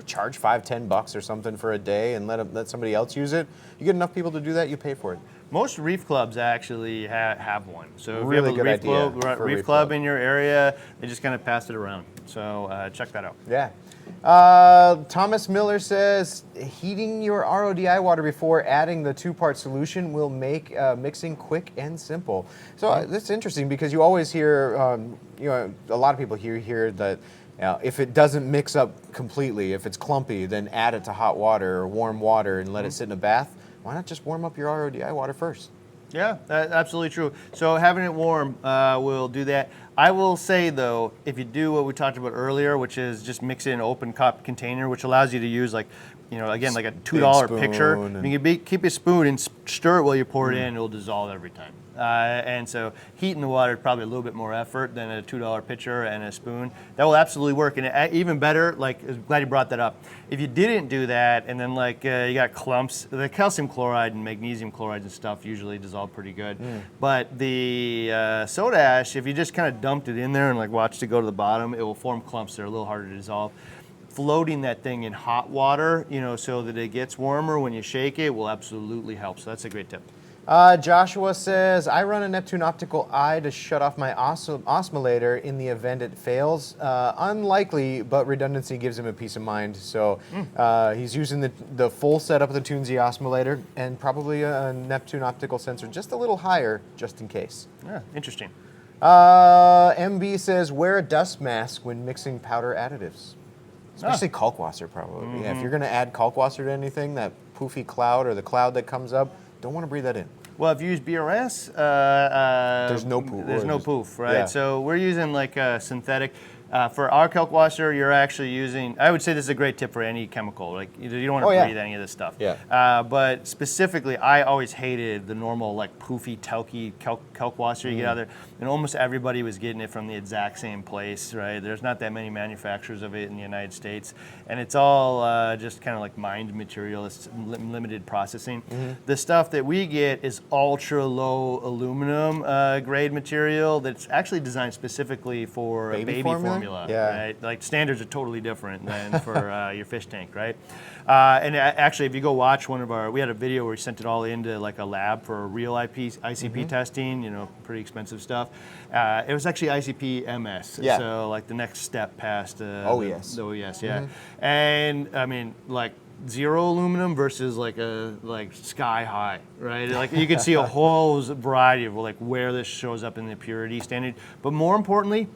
charge $5-10 or something for a day and let somebody else use it. You get enough people to do that, you pay for it. Most reef clubs actually have one. So if really you have a reef club in your area, they just kind of pass it around. So check that out. Yeah. Thomas Miller says, heating your RODI water before adding the 2-part solution will make mixing quick and simple. So that's interesting, because you always hear, a lot of people hear that if it doesn't mix up completely, if it's clumpy, then add it to hot water or warm water and let it sit in a bath. Why not just warm up your RODI water first? Yeah, that's absolutely true. So having it warm will do that. I will say, though, if you do what we talked about earlier, which is just mix it in an open cup container, which allows you to use again, like a $2 picture. You can keep a spoon and stir it while you pour it in, it'll dissolve every time. And so heating the water is probably a little bit more effort than a $2 pitcher and a spoon. That will absolutely work. And even better, like, I'm glad you brought that up. If you didn't do that and then like you got clumps, the calcium chloride and magnesium chloride and stuff usually dissolve pretty good. But the soda ash, if you just kind of dumped it in there and like watched it go to the bottom, it will form clumps that are a little harder to dissolve. Floating that thing in hot water, so that it gets warmer when you shake it will absolutely help. So that's a great tip. Joshua says, I run a Neptune optical eye to shut off my osmolator in the event it fails. Unlikely, but redundancy gives him a peace of mind. So he's using the full setup of the Tunzi osmolator and probably a Neptune optical sensor just a little higher, just in case. Yeah, interesting. MB says, wear a dust mask when mixing powder additives. Especially kalkwasser, probably. Yeah, if you're going to add kalkwasser to anything, that poofy cloud or the cloud that comes up, don't want to breathe that in. Well, if you use BRS, there's no poof. There's no poof, right? Yeah. So we're using like a synthetic. For our kalkwasser, you're actually using, I would say this is a great tip for any chemical. Like, you don't want to breathe any of this stuff. Yeah. But specifically, I always hated the normal like poofy, talky kalkwasser you get out there. And almost everybody was getting it from the exact same place, right? There's not that many manufacturers of it in the United States. And it's all just kind of like mined material. It's limited processing. The stuff that we get is ultra low aluminum grade material that's actually designed specifically for baby formula. Right? Like standards are totally different than for your fish tank, right? And actually, if you go watch we had a video where we sent it all into like a lab for real ICP testing, pretty expensive stuff. It was actually ICP MS, so like the next step past OES. The OES, yeah. And I mean, like, zero aluminum versus like sky high, right? Like you can see a whole variety of like where this shows up in the purity standard. But more importantly,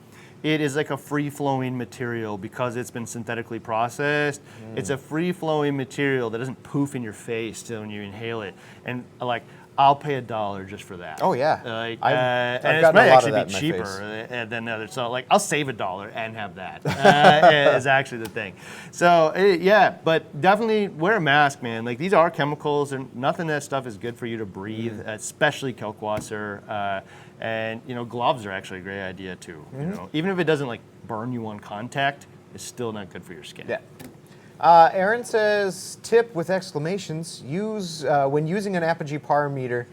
it is like a free-flowing material because it's been synthetically processed. It's a free-flowing material that doesn't poof in your face when you inhale it. And like, I'll pay $1 just for that. Oh yeah, like, I've and gotten it might a lot actually of that be in my cheaper face. than the other. So like, I'll save $1 and have that. Is actually the thing. So yeah, but definitely wear a mask, man. Like these are chemicals, and nothing of that stuff is good for you to breathe, especially kalkwasser. And gloves are actually a great idea too. Even if it doesn't like burn you on contact, it's still not good for your skin. Yeah. Aaron says, tip with exclamations, when using an Apogee par meter,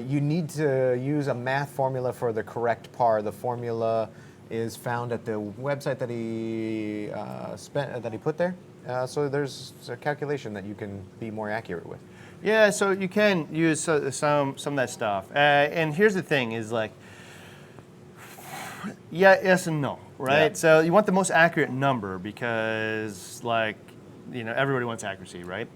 you need to use a math formula for the correct par. The formula is found at the website that he put there. So there's a calculation that you can be more accurate with. Yeah, so you can use some of that stuff. And here's the thing is like, yes and no, right? Yeah. So you want the most accurate number because like, everybody wants accuracy, right?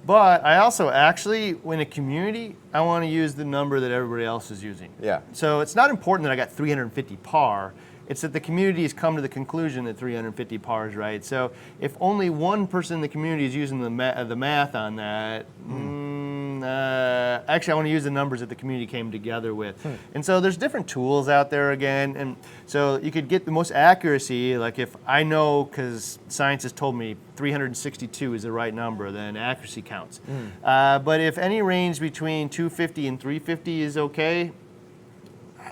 But I also actually, in a community, I want to use the number that everybody else is using. Yeah. So it's not important that I got 350 par. It's that the community has come to the conclusion that 350 par is right. So if only one person in the community is using the math on that, actually I want to use the numbers that the community came together with. And so there's different tools out there again. And so you could get the most accuracy, like if I know, because science has told me 362 is the right number, then accuracy counts. But if any range between 250 and 350 is okay,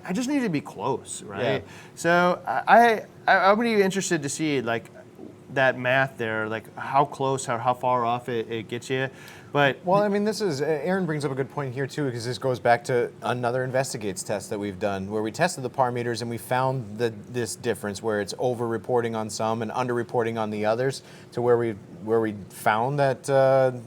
I just need to be close, right? Yeah. So I'm really interested to see like that math there, like how close or how far off it gets you. But well, I mean, Aaron brings up a good point here too, because this goes back to another Investigates test that we've done, where we tested the par meters and we found this difference where it's over-reporting on some and under-reporting on the others, to where we found that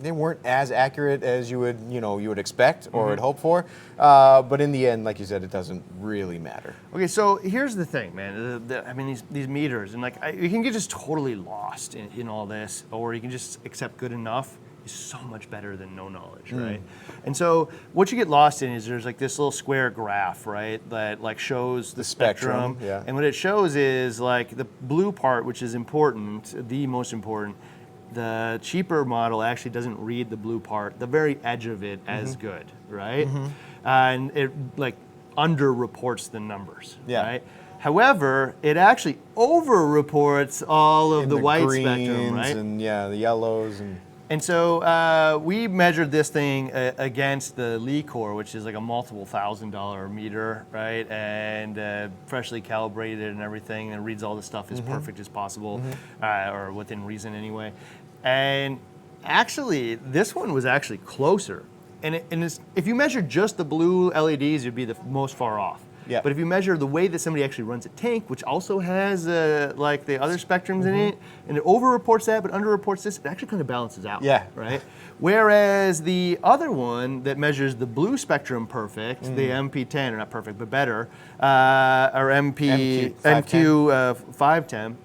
they weren't as accurate as you would expect or would hope for. But in the end, like you said, it doesn't really matter. Okay, so here's the thing, man. I mean, these meters, and like you can get just totally lost in all this, or you can just accept good enough. Is so much better than no knowledge, right? And so what you get lost in is there's like this little square graph, right, that like shows the spectrum. Yeah. And what it shows is like the blue part, which is important, the most important. The cheaper model actually doesn't read the blue part, the very edge of it, as good, right? And it like under-reports the numbers, right? However, it actually over-reports all of the white spectrum, right? And the yellows and And so we measured this thing against the Lee-Core, which is like a multiple $1,000 meter, right? And freshly calibrated and everything, and reads all the stuff as perfect as possible, or within reason anyway. And actually, this one was actually closer. And if you measure just the blue LEDs, you'd be the most far off. Yeah. But if you measure the way that somebody actually runs a tank, which also has like the other spectrums in it, and it over-reports that but under-reports this, it actually kind of balances out. Yeah. Right? Whereas the other one that measures the blue spectrum perfect, the MP10, or not perfect, but better, or MQ510,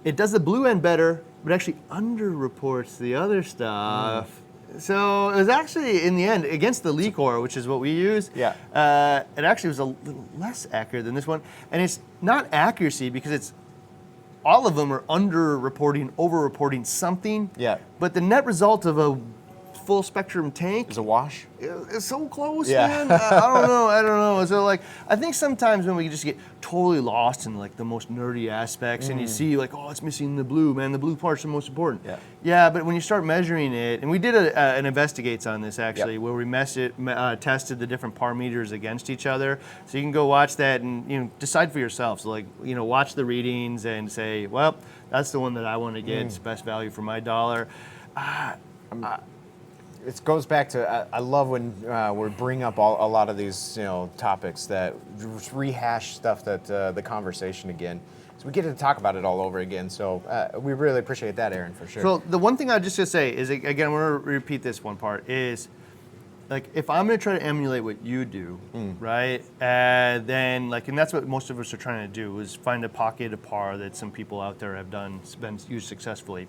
it does the blue end better, but actually under-reports the other stuff. So it was actually, in the end, against the Lee-Core, which is what we use, it actually was a little less accurate than this one. And it's not accuracy because all of them are under-reporting, over-reporting something. Yeah. But the net result of a full spectrum tank Is a wash? it's so close, Yeah. man. I don't know. So like, I think sometimes when we just get totally lost in like the most nerdy aspects, and you see like, oh, it's missing the blue, man. The blue part's the most important. Yeah. Yeah, but when you start measuring it, and we did an investigates on this actually, where we tested the different par meters against each other. So you can go watch that and decide for yourself. So like, watch the readings and say, well, that's the one that I want to get. It's best value for my dollar. It goes back to, I love when we bring up a lot of these topics that just rehash stuff that the conversation again. So we get to talk about it all over again. So we really appreciate that, Aaron, for sure. So the one thing I just to say is, again, I want to repeat this one part, is like, if I'm going to try to emulate what you do, right, then like, and that's what most of us are trying to do, is find a pocket of par that some people out there have been used successfully.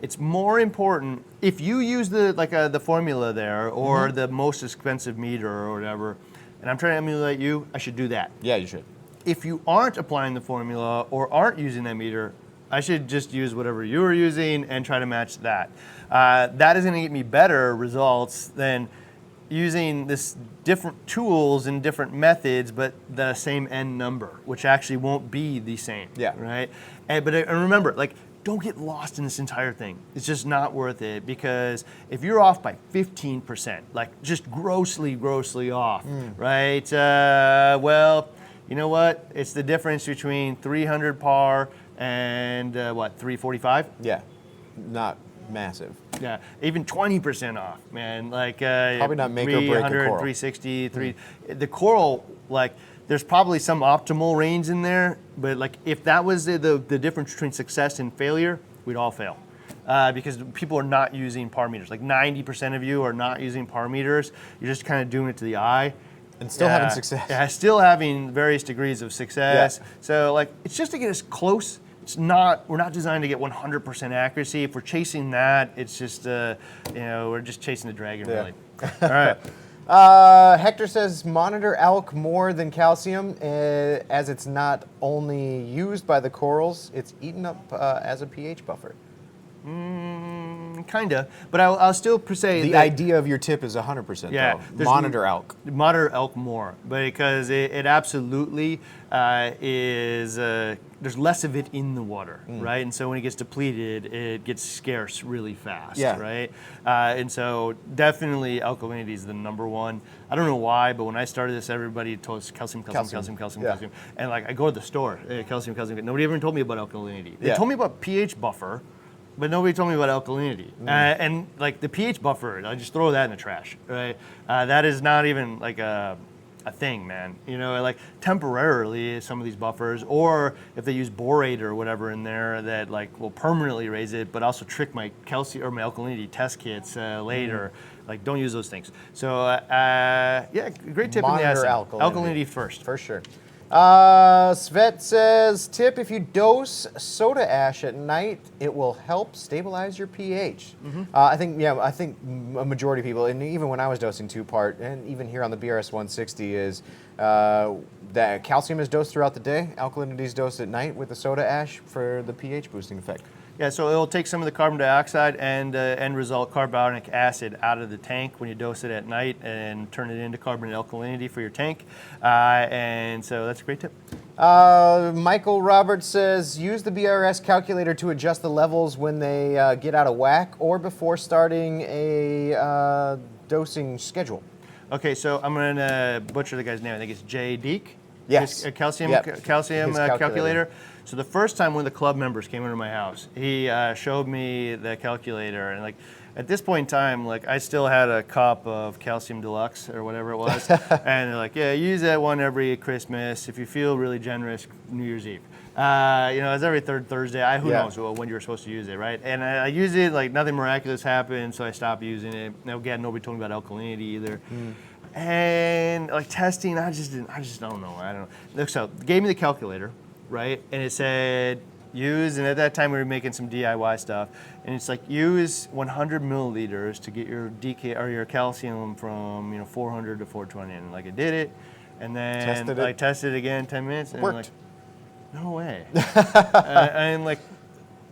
It's more important if you use the formula there, or the most expensive meter or whatever, and I'm trying to emulate you, I should do that. Yeah, you should. If you aren't applying the formula or aren't using that meter, I should just use whatever you were using and try to match that. That is going to get me better results than using this different tools and different methods, but the same end number, which actually won't be the same. Yeah. Right. And remember, like, don't get lost in this entire thing. It's just not worth it, because if you're off by 15%, like just grossly off, right? Well, you know what? It's the difference between 300 par and 345? Yeah, not massive. Yeah, even 20% off, man. Like probably not make or break a 300, coral. 360, the coral, like, there's probably some optimal range in there, but like, if that was the difference between success and failure, we'd all fail. Because people are not using par meters. Like 90% of you are not using par meters. You're just kind of doing it to the eye. And still having success. Yeah, still having various degrees of success. Yeah. So like, it's just to get us close. We're not designed to get 100% accuracy. If we're chasing that, it's just, we're just chasing the dragon, really. All right. Hector says monitor ALK more than calcium, as it's not only used by the corals, it's eaten up as a pH buffer. Kinda, but I'll still say the idea of your tip is 100%. Yeah, though. Monitor ALK. Monitor ALK more, because it absolutely is. There's less of it in the water, right? And so when it gets depleted, it gets scarce really fast, right? And so definitely alkalinity is the number one. I don't know why, but when I started this, everybody told us calcium. And like, I go to the store, calcium. Nobody ever told me about alkalinity. They told me about pH buffer, but nobody told me about alkalinity. And like the pH buffer, I just throw that in the trash, right? That is not even like a thing, man. Like temporarily some of these buffers, or if they use borate or whatever in there, that like will permanently raise it, but also trick my calcium or my alkalinity test kits later. Like, don't use those things. So great tip. Monitor in the acid. alkalinity first. For sure. Svet says, tip, if you dose soda ash at night, it will help stabilize your pH. I think a majority of people, and even when I was dosing 2-part, and even here on the BRS 160, is that calcium is dosed throughout the day, alkalinity is dosed at night with the soda ash for the pH boosting effect. Yeah, so it'll take some of the carbon dioxide and end result carbonic acid out of the tank when you dose it at night and turn it into carbon alkalinity for your tank. And so that's a great tip. Michael Roberts says, use the BRS calculator to adjust the levels when they get out of whack or before starting a dosing schedule. Okay, so I'm going to butcher the guy's name. I think it's Jay Deek. Yes. A calcium, Yep. calcium His calculator. So the first time one of the club members came into my house, he showed me the calculator, and like at this point in time, like I still had a cup of Calcium Deluxe or whatever it was, and they're like, yeah, use that one every Christmas. If you feel really generous, New Year's Eve. It's every third Thursday. Who knows when you were supposed to use it, right? And I used it, like nothing miraculous happened, so I stopped using it. Again, nobody told me about alkalinity either. And like testing, I just don't know. I don't know. So they gave me the calculator, right? And it said use, and at that time we were making some DIY stuff, and it's like use 100 milliliters to get your DK or your calcium from 400 to 420, and like I did it, and then I tested it again 10 minutes, and worked. I'm like, no way. I'm like,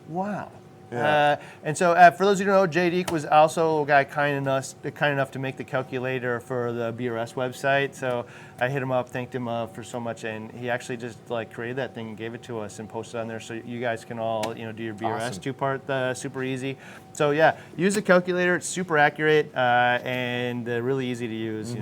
wow. Yeah. And so for those who don't know, Jay Deek was also a guy kind enough to make the calculator for the BRS website. So I hit him up, thanked him for so much, and he actually just like created that thing and gave it to us and posted it on there, so you guys can all do your BRS Awesome. two-part super easy. So yeah, use the calculator. It's super accurate and really easy to use.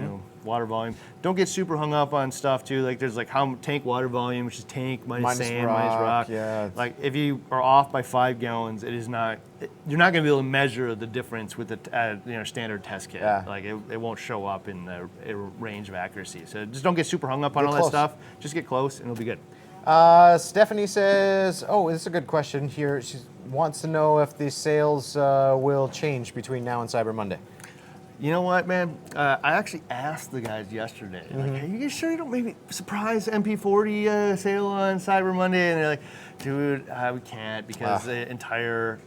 Water volume. Don't get super hung up on stuff too. Like there's like how tank water volume, which is tank minus sand minus rock. Yeah. Like if you are off by 5 gallons, it is not. You're not going to be able to measure the difference with the standard test kit. Yeah. Like it won't show up in the range of accuracy. So just don't get super hung up on Get all close. that stuff. Just get close and it'll be good. Stephanie says, oh, this is a good question here. She wants to know if the sales will change between now and Cyber Monday. You know what, man? I actually asked the guys yesterday, like, hey, you guys sure you don't maybe surprise MP40 sale on Cyber Monday? And they're like, dude, we can't because their entire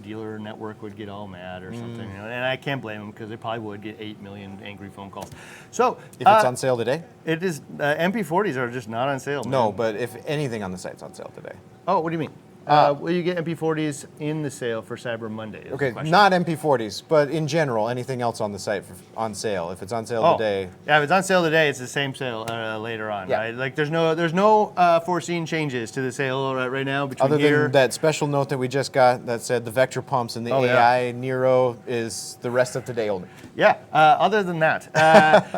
dealer network would get all mad or something. And I can't blame them because they probably would get 8 million angry phone calls. So If it's on sale today? it is. MP40s are just not on sale. No, man. but if anything on the site's on sale today. Oh, what do you mean? Will you get MP40s in the sale for Cyber Monday? is the Okay, question. not MP40s, but in general, anything else on the site on sale. If it's on sale today. Yeah, if it's on sale today, it's the same sale later on, Yeah. right? Like there's no foreseen changes to the sale right now between Other here. than that special note that we just got that said the Vector pumps and the AI Nero is the rest of today only. Yeah, other than that.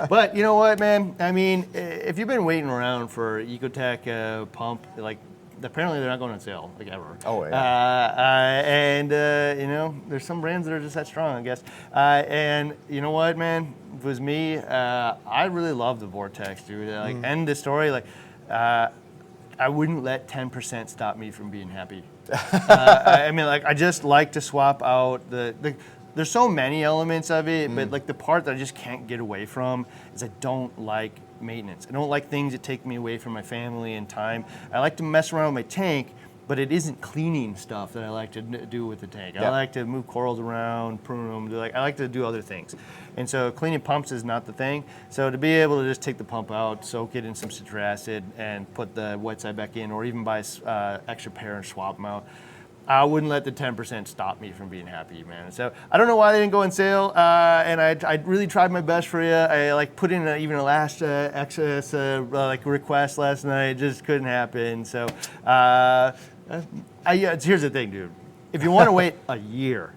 But you know what, man? I mean, if you've been waiting around for Ecotech pump, like, apparently they're not going on sale, like ever. Oh, yeah. There's some brands that are just that strong, I guess. And you know what, man? If it was me, I really love the Vortex, dude. Like, end the story. Like, I wouldn't let 10% stop me from being happy. I just like to swap out there's so many elements of it, but like the part that I just can't get away from is I don't like maintenance. I don't like things that take me away from my family and time. I like to mess around with my tank, but it isn't cleaning stuff that I like to do with the tank. Yep. I like to move corals around, prune them. I like to do other things. And so cleaning pumps is not the thing. So to be able to just take the pump out, soak it in some citric acid, and put the wet side back in, or even buy extra pair and swap them out, I wouldn't let the 10% stop me from being happy, man. So I don't know why they didn't go on sale, and I really tried my best for you. I put in even a last excess request last night. It just couldn't happen. So here's the thing, dude. If you want to wait a year,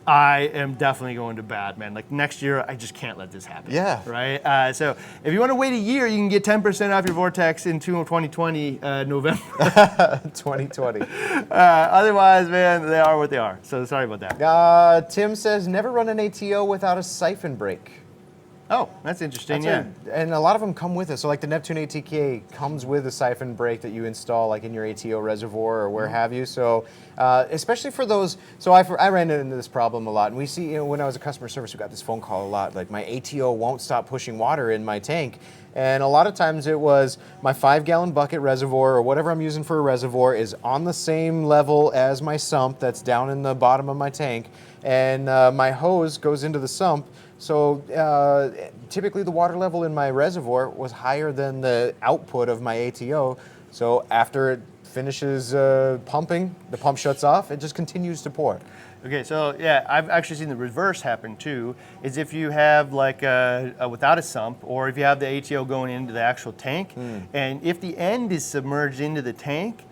I am definitely going to bat, man. Like next year, I just can't let this happen. Yeah. Right? So if you want to wait a year, you can get 10% off your Vortex in 2020 November. 2020. Otherwise, man, they are what they are. So sorry about that. Tim says, never run an ATO without a siphon brake. Oh, that's interesting, yeah. And a lot of them come with it. So like the Neptune ATK comes with a siphon brake that you install like in your ATO reservoir or where have you. So especially for those, so I ran into this problem a lot. And we see, when I was a customer service, we got this phone call a lot. Like my ATO won't stop pushing water in my tank. And a lot of times it was my 5-gallon bucket reservoir or whatever I'm using for a reservoir is on the same level as my sump that's down in the bottom of my tank. And my hose goes into the sump. So typically the water level in my reservoir was higher than the output of my ATO. So after finishes pumping, the pump shuts off, it just continues to pour. Okay, so yeah, I've actually seen the reverse happen too, is if you have like without a sump, or if you have the ATO going into the actual tank, and if the end is submerged into the tank,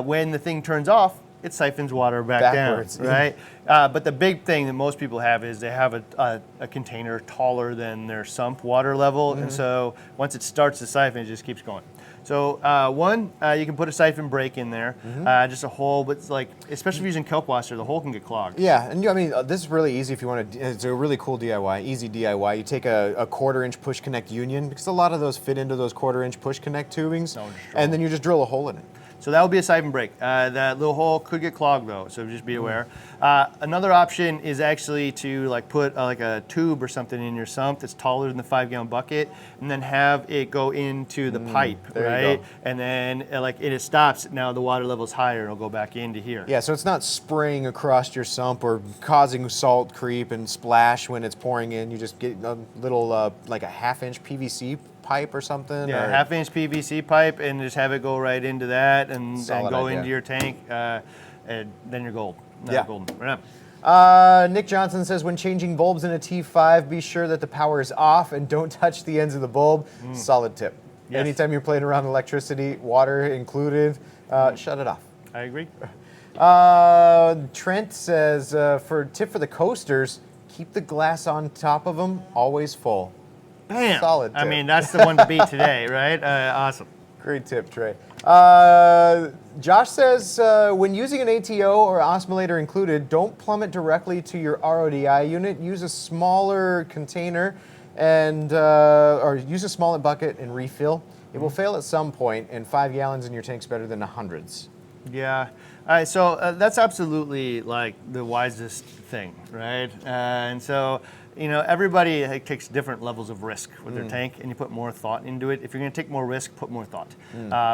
when the thing turns off, it siphons water backwards, down, right? But the big thing that most people have is they have a container taller than their sump water level, and so once it starts to siphon, it just keeps going. So you can put a siphon break in there, just a hole, but it's like, especially if you're using kelp washer, the hole can get clogged. Yeah, and I mean, this is really easy if you want to, it's a really cool DIY, easy DIY. You take a 1/4-inch push connect union, because a lot of those fit into those 1/4-inch push connect tubings, and then you just drill a hole in it. So that would be a siphon break. That little hole could get clogged though, so just be aware. Another option is actually to like put like a tube or something in your sump that's taller than the 5-gallon bucket, and then have it go into the pipe, right? And then like it stops. Now the water level's higher, and it'll go back into here. Yeah, so it's not spraying across your sump or causing salt creep and splash when it's pouring in. You just get a little like a 1/2-inch PVC pipe or something. Yeah, 1/2-inch PVC pipe, and just have it go right into that, and go into your tank, and then you're gold. Golden. Right up. Nick Johnson says, when changing bulbs in a T5, be sure that the power is off and don't touch the ends of the bulb. Solid tip. Yes. Anytime you're playing around with electricity, water included, shut it off. I agree. Trent says, for tip for the coasters, keep the glass on top of them always full. Bam! Solid tip. I mean, that's the one to beat today, right? Awesome. Great tip, Trey. Josh says, when using an ATO or osmolator included, don't plumb it directly to your RODI unit. Use a smaller container and or use a smaller bucket and refill. It will fail at some point, and 5 gallons in your tank's better than hundreds. Yeah. All right, so that's absolutely like the wisest thing, right? And so, you know, everybody takes different levels of risk with their tank, and you put more thought into it. If you're going to take more risk, put more thought.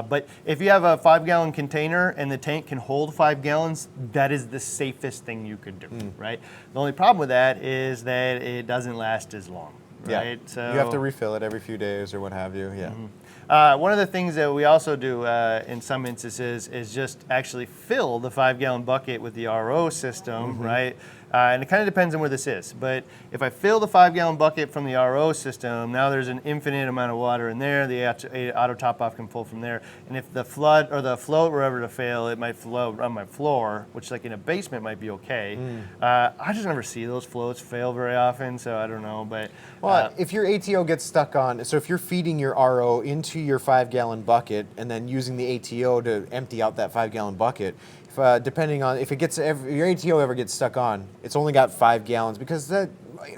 But if you have a 5-gallon container and the tank can hold 5 gallons, that is the safest thing you could do, right? The only problem with that is that it doesn't last as long, right? Yeah. So you have to refill it every few days or what have you. Yeah. One of the things that we also do in some instances is just actually fill the 5-gallon bucket with the RO system, right? And it kind of depends on where this is. But if I fill the 5-gallon bucket from the RO system, now there's an infinite amount of water in there. The auto top-off can pull from there. And if the flood or the float were ever to fail, it might float on my floor, which like in a basement might be okay. I just never see those floats fail very often, so I don't know. But well, if your ATO gets stuck on, so if you're feeding your RO into your 5-gallon bucket and then using the ATO to empty out that 5-gallon bucket, depending on if your ATO ever gets stuck on, it's only got 5 gallons because that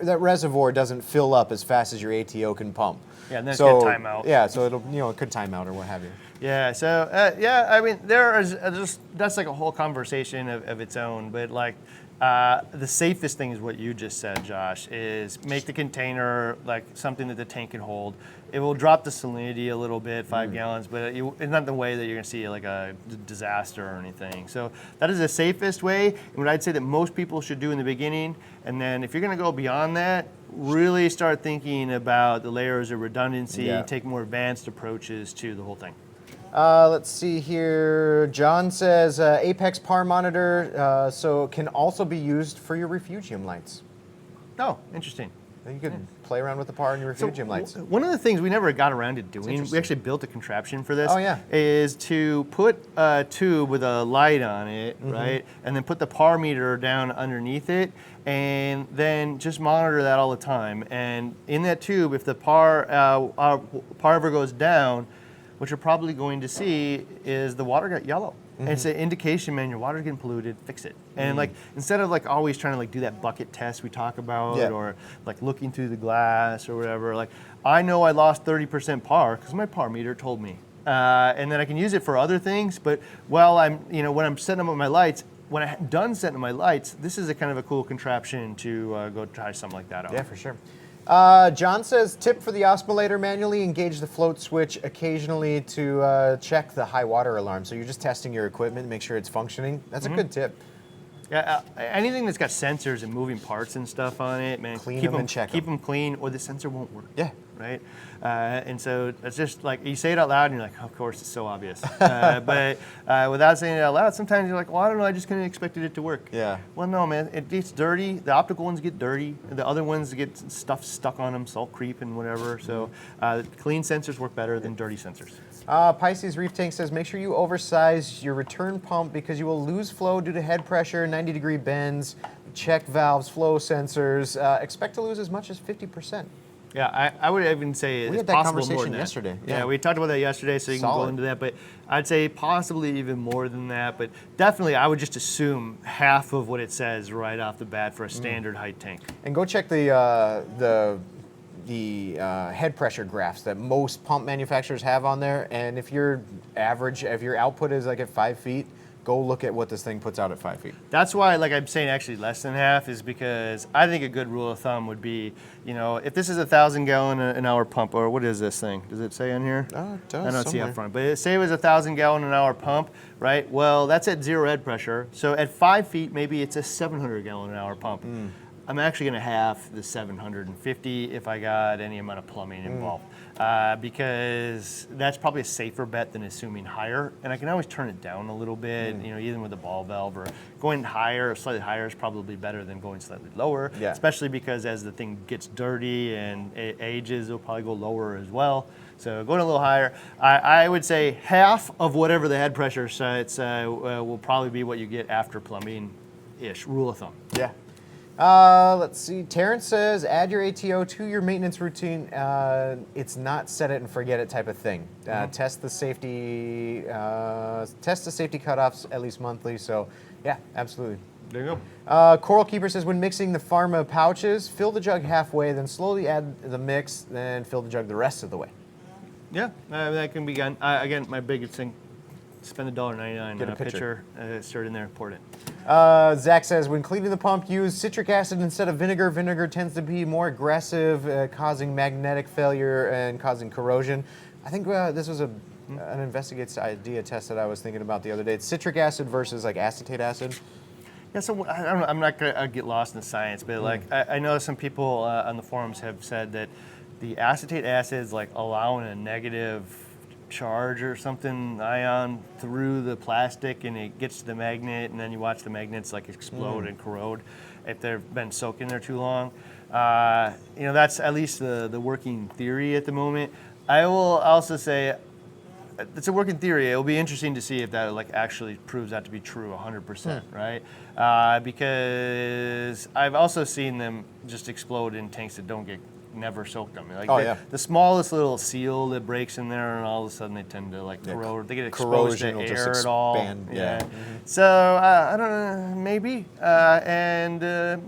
reservoir doesn't fill up as fast as your ATO can pump. Yeah, and then it's gonna time out. Yeah, so it could time out or what have you. Yeah, so I mean, there is that's like a whole conversation of its own, but like the safest thing is what you just said, Josh, is make the container like something that the tank can hold. It will drop the salinity a little bit, 5 gallons, but it's not the way that you're gonna see like a disaster or anything. So that is the safest way, and what I'd say that most people should do in the beginning. And then if you're gonna go beyond that, really start thinking about the layers of redundancy, take more advanced approaches to the whole thing. Let's see here. John says Apex PAR monitor, so it can also be used for your refugium lights. Oh, interesting. You could play around with the PAR in your refugium lights. One of the things we never got around to doing, we actually built a contraption for this, Oh, yeah. is to put a tube with a light on it, right? And then put the PAR meter down underneath it, and then just monitor that all the time. And in that tube, if the PAR ever goes down, what you're probably going to see is the water got yellow. And it's an indication, man, your water's getting polluted, fix it. And like, instead of like always trying to like do that bucket test we talk about, or like looking through the glass or whatever, like I know I lost 30% PAR because my PAR meter told me. And then I can use it for other things, but while when I'm setting up my lights, when I'm done setting up my lights, this is a kind of a cool contraption to go try something like that out. Yeah, for sure. John says, tip for the osmolator, manually engage the float switch occasionally to check the high water alarm. So you're just testing your equipment, make sure it's functioning. That's a good tip. Yeah, anything that's got sensors and moving parts and stuff on it, man, Clean them and check Keep them clean, or the sensor won't work. Yeah. right? And so it's just like, you say it out loud and you're like, of course, it's so obvious. But without saying it out loud, sometimes you're like, well, I don't know, I just kind of expected it to work. Yeah. Well, no, man, it gets dirty. The optical ones get dirty. The other ones get stuff stuck on them, salt creep and whatever. So clean sensors work better than dirty sensors. Pisces Reef Tank says, make sure you oversize your return pump because you will lose flow due to head pressure, 90-degree bends, check valves, flow sensors. Expect to lose as much as 50%. Yeah, I would even say we it's had that possible more conversation than that. yesterday. Yeah, we talked about that yesterday, so you can go into that. But I'd say possibly even more than that. But definitely, I would just assume half of what it says right off the bat for a standard height tank. And go check the head pressure graphs that most pump manufacturers have on there. And if your average, if your output is like at 5 feet, go look at what this thing puts out at 5 feet. That's why, like I'm saying, actually less than half is because I think a good rule of thumb would be, you know, if this is a 1,000 gallon an hour pump, or what is this thing? Does it say on here? Oh, it does. I don't see up front, but say it was a 1,000 gallon an hour pump, right? Well, that's at 0 head pressure. So at 5 feet, maybe it's a 700 gallon an hour pump. I'm actually going to have the 750 if I got any amount of plumbing involved, because that's probably a safer bet than assuming higher. And I can always turn it down a little bit, you know, even with a ball valve, or going higher, slightly higher is probably better than going slightly lower, especially because as the thing gets dirty and it ages, it'll probably go lower as well. So going a little higher, I would say half of whatever the head pressure sets will probably be what you get after plumbing-ish, rule of thumb. Yeah. Let's see. Terrence says, add your ATO to your maintenance routine. It's not set it and forget it type of thing. Test the safety cutoffs at least monthly. So, yeah, absolutely. There you go. Coral Keeper says, when mixing the pharma pouches, fill the jug halfway, then slowly add the mix, then fill the jug the rest of the way. Yeah, that can be done. Again, my biggest thing, spend $1.99 Get on a a pitcher, stir it in there, pour it in. Zach says, when cleaning the pump, use citric acid instead of vinegar. Vinegar tends to be more aggressive, causing magnetic failure and causing corrosion. I think this was an investigates idea test that I was thinking about the other day. It's citric acid versus like acetate acid. Yeah, so I don't know, I'm not going to get lost in the science, but like I know some people on the forums have said that the acetate acid is like allowing a negative charge or something, ion, through the plastic, and it gets to the magnet, and then you watch the magnets like explode and corrode if they've been soaked in there too long. You know, that's at least the working theory at the moment. I will also say it's a working theory. It'll be interesting to see if that like actually proves that to be true 100%, right? Because I've also seen them just explode in tanks that don't get never soaked them. Like the smallest little seal that breaks in there, and all of a sudden they tend to like corrode. They get exposed to air at all. So I don't know, maybe. I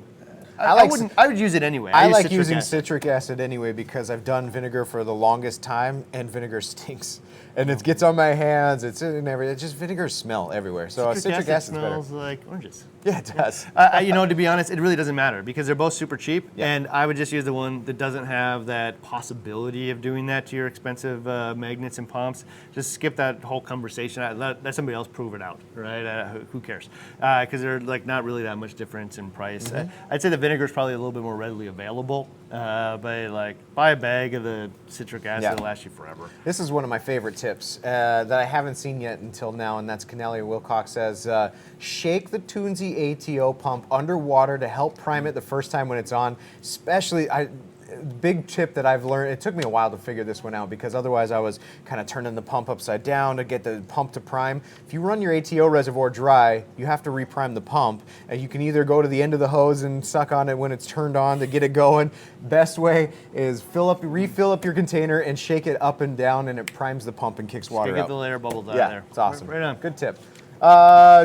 would use it anyway. I like using citric acid anyway because I've done vinegar for the longest time, and vinegar stinks. And it gets on my hands. It's in everything. It's just vinegar smell everywhere. So citric acid smells better. like oranges. Yeah, it does. You know, to be honest, it really doesn't matter because they're both super cheap, and I would just use the one that doesn't have that possibility of doing that to your expensive magnets and pumps. Just skip that whole conversation. Let somebody else prove it out, right? Who cares? Because they're like not really that much difference in price. I'd say the vinegar is probably a little bit more readily available, but like buy a bag of the citric acid, it'll last you forever. This is one of my favorite tips that I haven't seen yet until now, and that's Canelli Wilcox says, shake the Toonsy ATO pump underwater to help prime it the first time when it's on. Especially, big tip that I've learned, it took me a while to figure this one out because otherwise I was kind of turning the pump upside down to get the pump to prime. If you run your ATO reservoir dry, you have to reprime the pump. And you can either go to the end of the hose and suck on it when it's turned on to get it going. Best way is refill up your container and shake it up and down, and it primes the pump and kicks water out. Get the layer bubbles out of there. It's awesome. Right on. Good tip.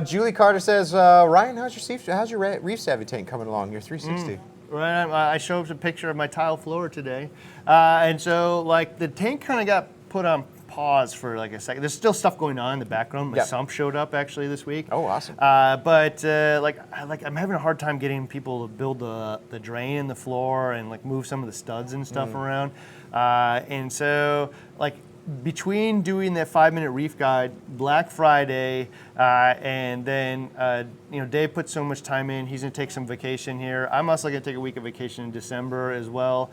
Julie Carter says, Ryan, how's your Reef Savvy tank coming along? Your 360. Right, I showed a picture of my tile floor today, and so like the tank kind of got put on pause for like a second. There's still stuff going on in the background. My sump showed up actually this week. Oh, awesome. But I'm having a hard time getting people to build the drain in the floor and like move some of the studs and stuff around. And so, like, between doing that 5-minute reef guide, Black Friday, and then Dave put so much time in. He's gonna take some vacation here. I'm also gonna take a week of vacation in December as well.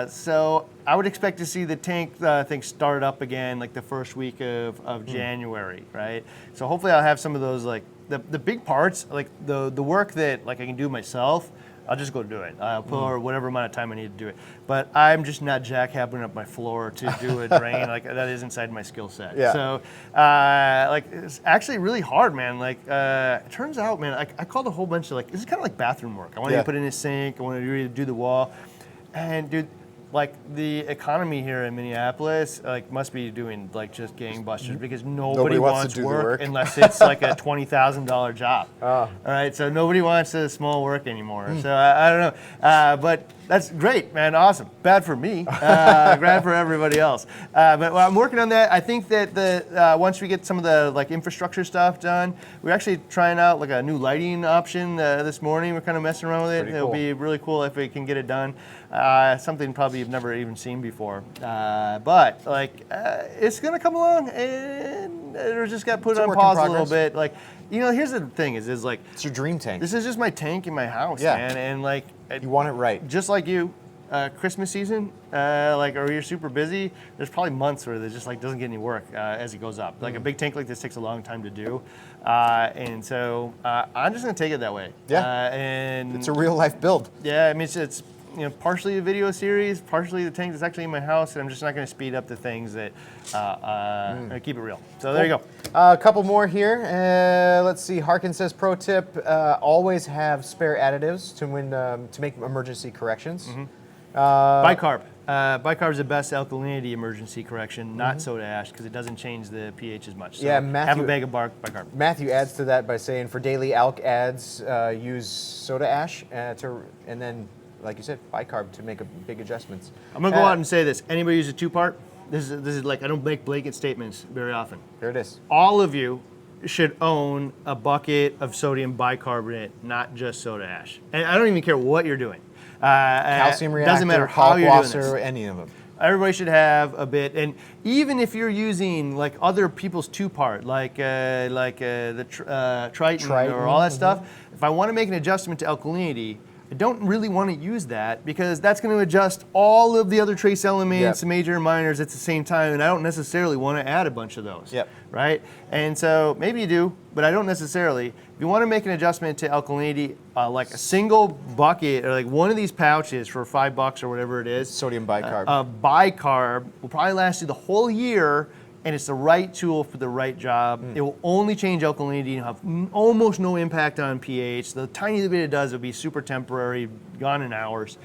So I would expect to see the tank thing start up again like the first week of January, right? So hopefully I'll have some of those, like the big parts, like the work that like I can do myself. I'll just go do it. I'll put whatever amount of time I need to do it. But I'm just not jackhammering up my floor to do a drain. Like, that is inside my skill set. Yeah. So, like, it's actually really hard, man. Like, it turns out, man, I called a whole bunch of, like, this is kind of like bathroom work. I wanted to put in a sink. I wanted to do the wall. And, dude, like, the economy here in Minneapolis, like, must be doing, like, just gangbusters because nobody wants to do work unless it's like a $20,000 job. All right, so nobody wants the small work anymore. So I don't know, but that's great, man, awesome. Bad for me, bad for everybody else. But I'm working on that. I think that once we get some of the like infrastructure stuff done, we're actually trying out like a new lighting option this morning. We're kind of messing around with it. It'll be really cool if we can get it done. Something probably you've never even seen before. But like, it's gonna come along, and it just got put on pause a little bit. Like, here's the thing: is like it's your dream tank. This is just my tank in my house, man, and like you want it right. Just like you, Christmas season, or you're super busy. There's probably months where it just like doesn't get any work as it goes up. Like a big tank like this takes a long time to do, and so I'm just gonna take it that way. Yeah, and it's a real life build. Yeah, I mean it's partially a video series, partially the tank that's actually in my house, and I'm just not going to speed up the things that keep it real. So there you go. A couple more here. Let's see. Harkin says, pro tip: always have spare additives to make emergency corrections. Bicarb. Bicarb is the best alkalinity emergency correction, not soda ash, because it doesn't change the pH as much. So have a bag of bicarb. Matthew adds to that by saying, for daily alk adds, use soda ash and then, like you said, bicarb to make big adjustments. I'm gonna go out and say this. Anybody use a 2-part? This is like, I don't make blanket statements very often. There it is. All of you should own a bucket of sodium bicarbonate, not just soda ash. And I don't even care what you're doing. Calcium reactor, doesn't matter how you're doing this. any of them. Everybody should have a bit, and even if you're using like other people's 2-part, like the Triton or all that stuff, if I want to make an adjustment to alkalinity, I don't really want to use that because that's going to adjust all of the other trace elements, major and minors at the same time, and I don't necessarily want to add a bunch of those, right? And so maybe you do, but I don't necessarily. If you want to make an adjustment to alkalinity, like a single bucket or like one of these pouches for $5 or whatever it is, sodium bicarb. Bicarb will probably last you the whole year, and it's the right tool for the right job. It will only change alkalinity and have almost no impact on pH. The tiny bit it does will be super temporary, gone in hours.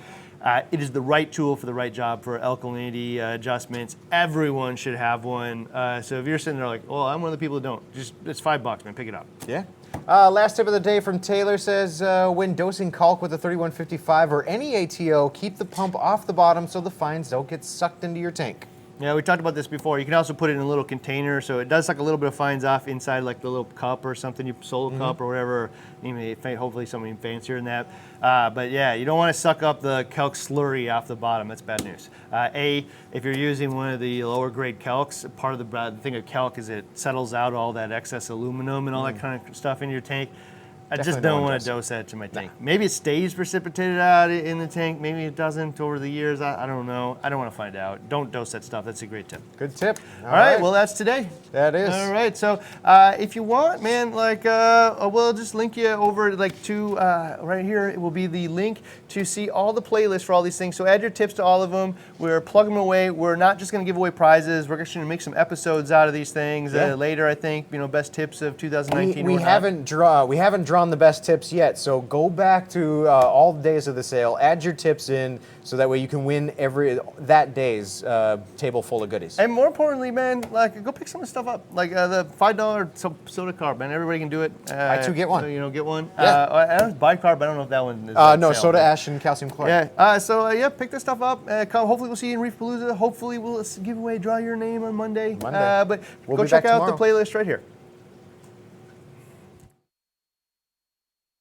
It is the right tool for the right job for alkalinity adjustments. Everyone should have one. So if you're sitting there like, oh, I'm one of the people who don't, it's $5, man, pick it up. Yeah. Last tip of the day from Taylor says, when dosing caulk with a 3155 or any ATO, keep the pump off the bottom so the fines don't get sucked into your tank. Yeah, we talked about this before. You can also put it in a little container, so it does suck a little bit of fines off inside, like the little cup or something, your solo cup or whatever. Even hopefully something fancier than that. But yeah, you don't want to suck up the calc slurry off the bottom. That's bad news. If you're using one of the lower grade calcs, part of the thing of calc is it settles out all that excess aluminum and all that kind of stuff in your tank. I just don't want to dose that to my tank. Maybe it stays precipitated out in the tank. Maybe it doesn't over the years. I don't know. I don't want to find out. Don't dose that stuff. That's a great tip. Good tip. All right. Well, that's today. That is. All right. So if you want, man, like, we'll just link you over to right here. It will be the link to see all the playlists for all these things. So add your tips to all of them. We're plugging them away. We're not just going to give away prizes. We're actually going to make some episodes out of these things later. I think best tips of 2019. We haven't drawn the best tips yet, so go back to all the days of the sale, add your tips in, so that way you can win that day's table full of goodies. And more importantly, man, like, go pick some of the stuff up, like the $5 soda carb, man. Everybody can do it. Buy 2 get 1. So, get one. Yeah. Bicarb. I don't know if that one is. No, soda ash and calcium chloride. Yeah. Pick this stuff up. Hopefully we'll see you in Reef-A-Palooza. Hopefully we'll give away, draw your name on Monday. But We'll go check out the playlist right here.